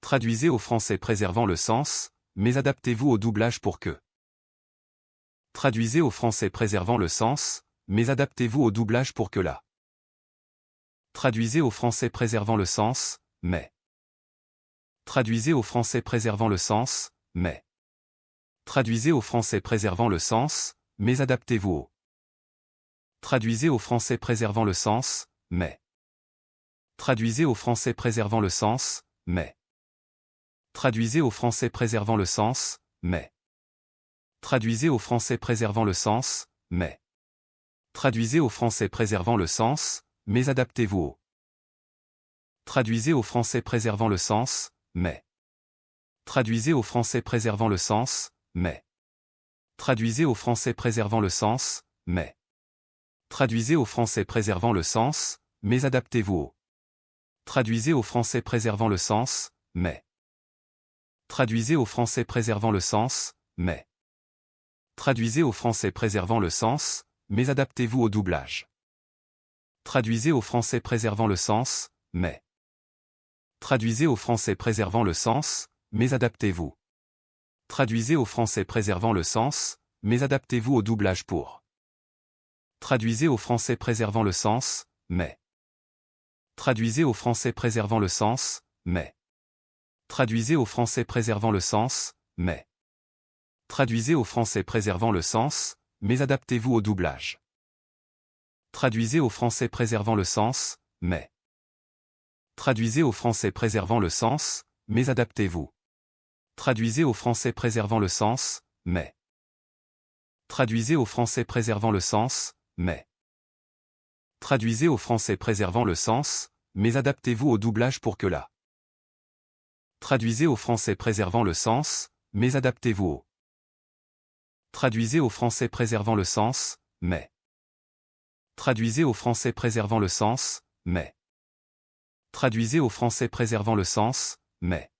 Traduisez au français préservant le sens, mais adaptez-vous au doublage pour que. Traduisez au français préservant le sens, mais adaptez-vous au doublage pour que là. Traduisez au français préservant le sens, mais. Traduisez au français préservant le sens, mais. Traduisez au français préservant le sens, mais adaptez-vous au. Traduisez au français préservant le sens, mais. Traduisez au français préservant le sens, mais. Traduisez au français préservant le sens, mais. Traduisez au français préservant le sens, mais. Traduisez au français préservant le sens, mais adaptez-vous au. Traduisez au français préservant le sens, mais. Traduisez au français préservant le sens, mais. Traduisez au français préservant le sens, mais. Traduisez au français préservant le sens, mais adaptez-vous au. Traduisez au français préservant le sens, mais. Traduisez au français préservant le sens, mais. Traduisez au français préservant le sens, mais adaptez-vous au doublage. Traduisez au français préservant le sens, mais. Traduisez au français préservant le sens, mais adaptez-vous. Traduisez au français préservant le sens, mais adaptez-vous au doublage pour. Traduisez au français préservant le sens, mais. Traduisez au français préservant le sens, mais. Traduisez au français préservant le sens, mais. Traduisez au français préservant le sens, mais adaptez-vous au doublage. Traduisez au français préservant le sens, mais. Traduisez au français préservant le sens, mais adaptez-vous. Traduisez au français préservant le sens, mais. Traduisez au français préservant le sens, mais. Traduisez au français préservant le sens, mais adaptez-vous au doublage pour que là. Traduisez au français préservant le sens, mais adaptez-vous au. Traduisez au français préservant le sens, mais. Traduisez au français préservant le sens, mais. Traduisez au français préservant le sens, mais.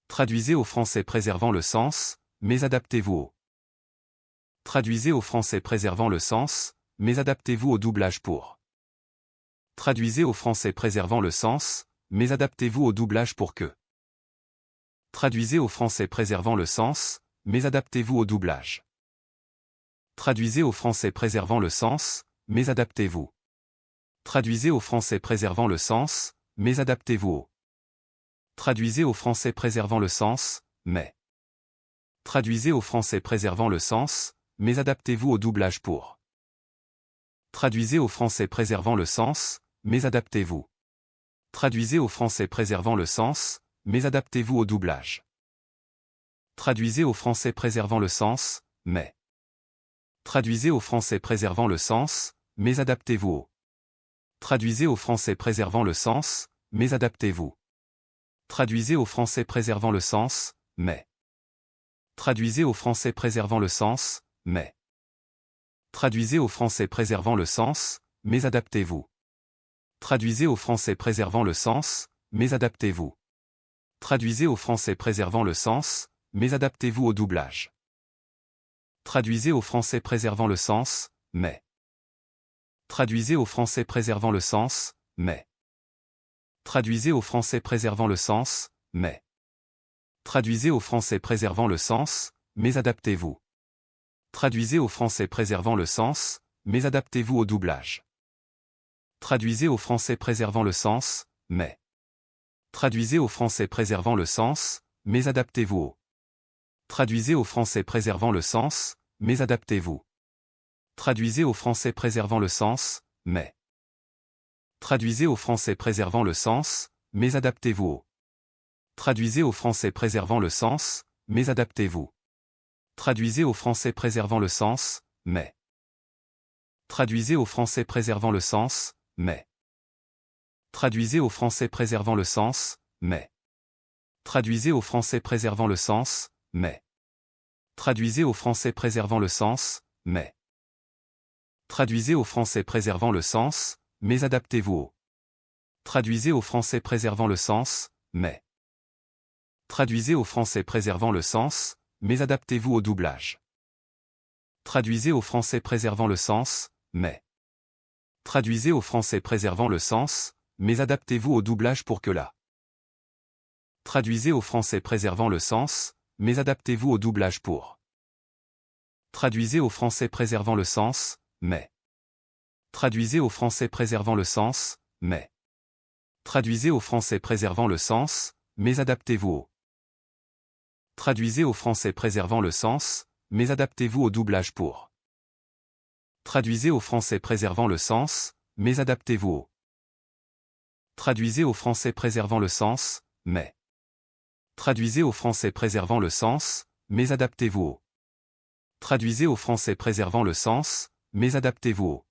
Traduisez au français préservant le sens, mais adaptez-vous au. Traduisez au français préservant le sens, mais adaptez-vous au doublage pour. Traduisez au français préservant le sens, mais adaptez-vous au doublage pour que. Traduisez au français préservant le sens, mais adaptez-vous au doublage. Traduisez au français préservant le sens, mais adaptez-vous. Traduisez au français préservant le sens, mais adaptez-vous au. Traduisez au français préservant le sens, mais. Traduisez au français préservant le sens, mais adaptez-vous au doublage pour. Traduisez au français préservant le sens, mais adaptez-vous. Traduisez au français préservant le sens, mais adaptez-vous au doublage. Traduisez au français préservant le sens, mais. Traduisez au français préservant le sens, mais adaptez-vous au. Traduisez au français préservant le sens, mais adaptez-vous. Traduisez au français préservant le sens, mais. Traduisez au français préservant le sens, mais. Traduisez au français préservant le sens, mais adaptez-vous. Traduisez au français préservant le sens, mais adaptez-vous. Traduisez au français préservant le sens, mais adaptez-vous au doublage. Traduisez au français préservant le sens, mais. Traduisez au français préservant le sens, mais. Traduisez au français préservant le sens, mais. Traduisez au français préservant le sens, mais adaptez-vous. Traduisez au français préservant le sens, mais adaptez-vous au doublage. Traduisez au français préservant le sens, mais. Traduisez au français préservant le sens, mais adaptez-vous au. Traduisez au français préservant le sens, mais adaptez-vous. Traduisez au français préservant le sens, mais. Traduisez au français préservant le sens, mais adaptez-vous au. Traduisez au français préservant le sens, mais adaptez-vous. Traduisez au français préservant le sens, mais. Traduisez au français préservant le sens, mais. Traduisez au français préservant le sens, mais. Traduisez au français préservant le sens, mais. Traduisez au français préservant le sens, mais. Traduisez au français préservant le sens, mais adaptez-vous au. Traduisez au français préservant le sens, mais. Traduisez au français préservant le sens, mais adaptez-vous au doublage. Traduisez au français préservant le sens, mais. Traduisez au français préservant le sens, mais adaptez-vous au doublage pour que la. Traduisez au français préservant le sens, mais adaptez-vous au doublage pour. Traduisez au français préservant le sens, mais. Traduisez au français préservant le sens, mais. Traduisez au français préservant le sens, mais adaptez-vous au. Traduisez au français préservant le sens, mais adaptez-vous au doublage pour. Traduisez au français préservant le sens, mais adaptez-vous au. Traduisez au français préservant le sens, mais. Traduisez au français préservant le sens, mais adaptez-vous au. Traduisez au français préservant le sens, mais adaptez-vous au.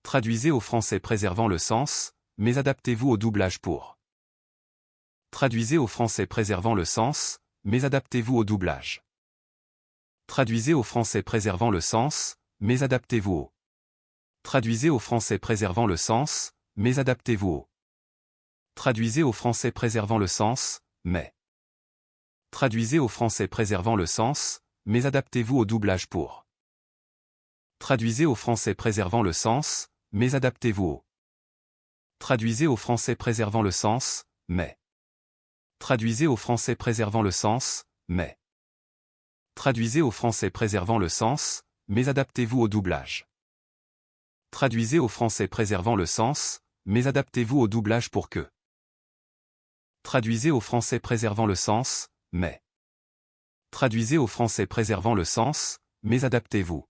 Traduisez au français préservant le sens, mais adaptez-vous au doublage pour. Traduisez au français préservant le sens, mais adaptez-vous au doublage. Traduisez au français préservant le sens, mais adaptez-vous au. Traduisez au français préservant le sens, mais adaptez-vous au. Traduisez au français préservant le sens, mais. Traduisez au français préservant le sens, mais adaptez-vous au doublage pour. Traduisez au français préservant le sens, mais adaptez-vous au. Traduisez au français préservant le sens, mais. Traduisez au français préservant le sens, mais. Traduisez au français préservant le sens, mais adaptez-vous au doublage. Traduisez au français préservant le sens, mais adaptez-vous au doublage pour que. Traduisez au français préservant le sens, mais. Traduisez au français préservant le sens, mais adaptez-vous.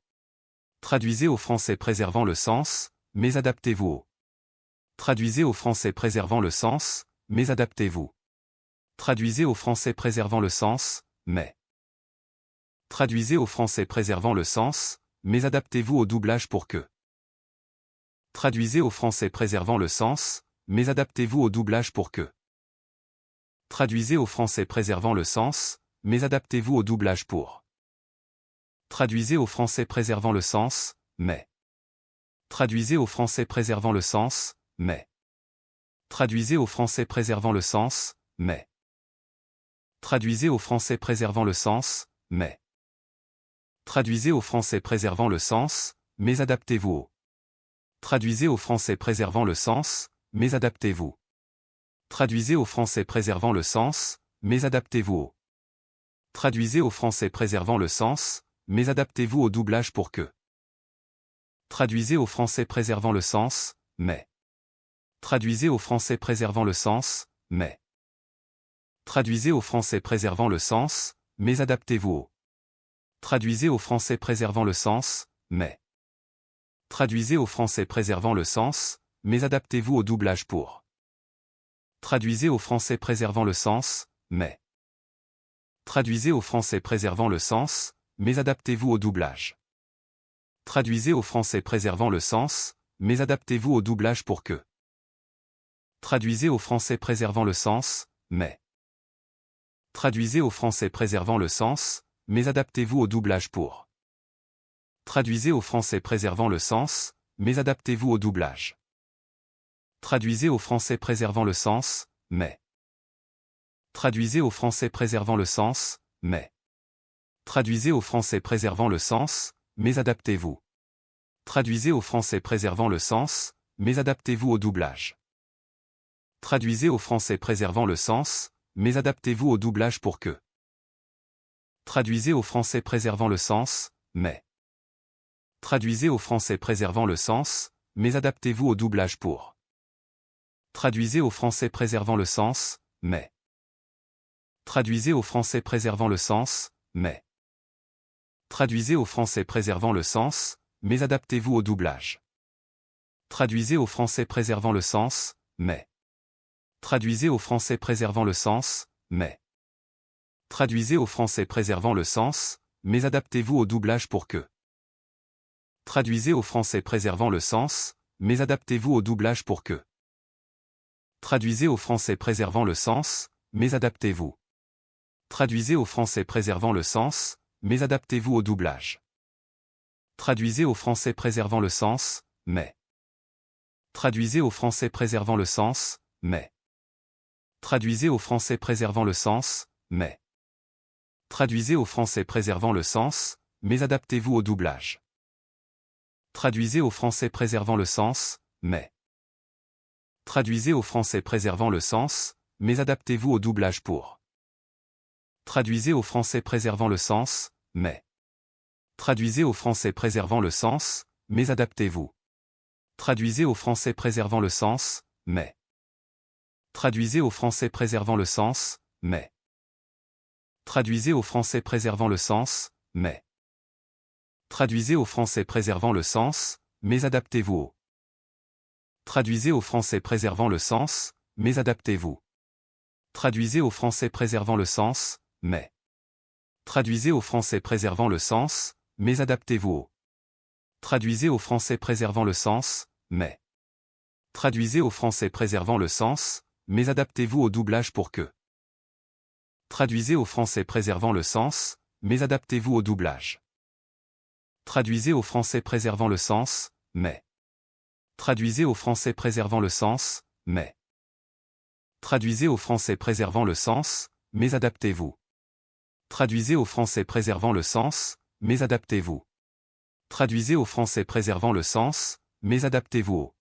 Traduisez au français préservant le sens, mais adaptez-vous au. Traduisez au français préservant le sens, mais adaptez-vous. Traduisez au français préservant le sens, mais. Traduisez au français préservant le sens, mais adaptez-vous au doublage pour que. Traduisez au français préservant le sens, mais adaptez-vous au doublage pour que. Traduisez au français préservant le sens, mais adaptez-vous au doublage pour. Traduisez au français préservant le sens, mais. Traduisez au français préservant le sens, mais. Traduisez au français préservant le sens, mais. Traduisez au français préservant le sens, mais. Traduisez au français préservant le sens, mais adaptez-vous au. Traduisez au français préservant le sens, mais adaptez-vous. Traduisez au français préservant le sens, mais adaptez-vous au. Traduisez au français préservant le sens, mais adaptez-vous au doublage pour que. Traduisez au français préservant le sens, mais. Traduisez au français préservant le sens, mais. Traduisez au français préservant le sens, mais adaptez-vous au. Traduisez au français préservant le sens, mais. Traduisez au français préservant le sens, mais adaptez-vous au doublage pour. Traduisez au français préservant le sens, mais. Traduisez au français préservant le sens, mais adaptez-vous au doublage. Traduisez au français préservant le sens, mais adaptez-vous au doublage pour que. Traduisez au français préservant le sens, mais. Traduisez au français préservant le sens, mais adaptez-vous au doublage pour. Traduisez au français préservant le sens, mais adaptez-vous au doublage. Traduisez au français préservant le sens, mais. Traduisez au français préservant le sens, mais. Traduisez au français préservant le sens, mais adaptez-vous. Traduisez au français préservant le sens, mais adaptez-vous au doublage. Traduisez au français préservant le sens, mais adaptez-vous au doublage pour que. Traduisez au français préservant le sens, mais. Traduisez au français préservant le sens, mais adaptez-vous au doublage pour. Traduisez au français préservant le sens, mais. Traduisez au français préservant le sens, mais. Traduisez au français préservant le sens, mais adaptez-vous au doublage. Traduisez au français préservant le sens, mais. Traduisez au français préservant le sens, mais. Traduisez au français préservant le sens, mais adaptez-vous au doublage pour que. Traduisez au français préservant le sens, mais adaptez-vous au doublage pour que. Traduisez au français préservant le sens, mais adaptez-vous. Traduisez au français préservant le sens, mais adaptez-vous au doublage. Traduisez au français préservant le sens, mais. Traduisez au français préservant le sens, mais. Traduisez au français préservant le sens, mais. Traduisez au français préservant le sens, mais adaptez-vous au doublage. Traduisez au français préservant le sens, mais. Traduisez au français préservant le sens, mais adaptez-vous au doublage pour. Traduisez au français préservant le sens, mais. Traduisez au français préservant le sens, mais adaptez-vous. Traduisez au français préservant le sens, mais. Traduisez au français préservant le sens, mais. Traduisez au français préservant le sens, mais. Traduisez au français préservant le sens, mais adaptez-vous au. Traduisez au français préservant le sens, mais adaptez-vous. Traduisez au français préservant le sens, mais. Traduisez au français préservant le sens, mais adaptez-vous au. Traduisez au français préservant le sens, mais. Traduisez au français préservant le sens, mais adaptez-vous au doublage pour que. Traduisez au français préservant le sens, mais adaptez-vous au doublage. Traduisez au français préservant le sens, mais. Traduisez au français préservant le sens, mais. Traduisez au français préservant le sens, mais adaptez-vous. Traduisez au français préservant le sens, mais adaptez-vous. Traduisez au français préservant le sens, mais adaptez-vous au.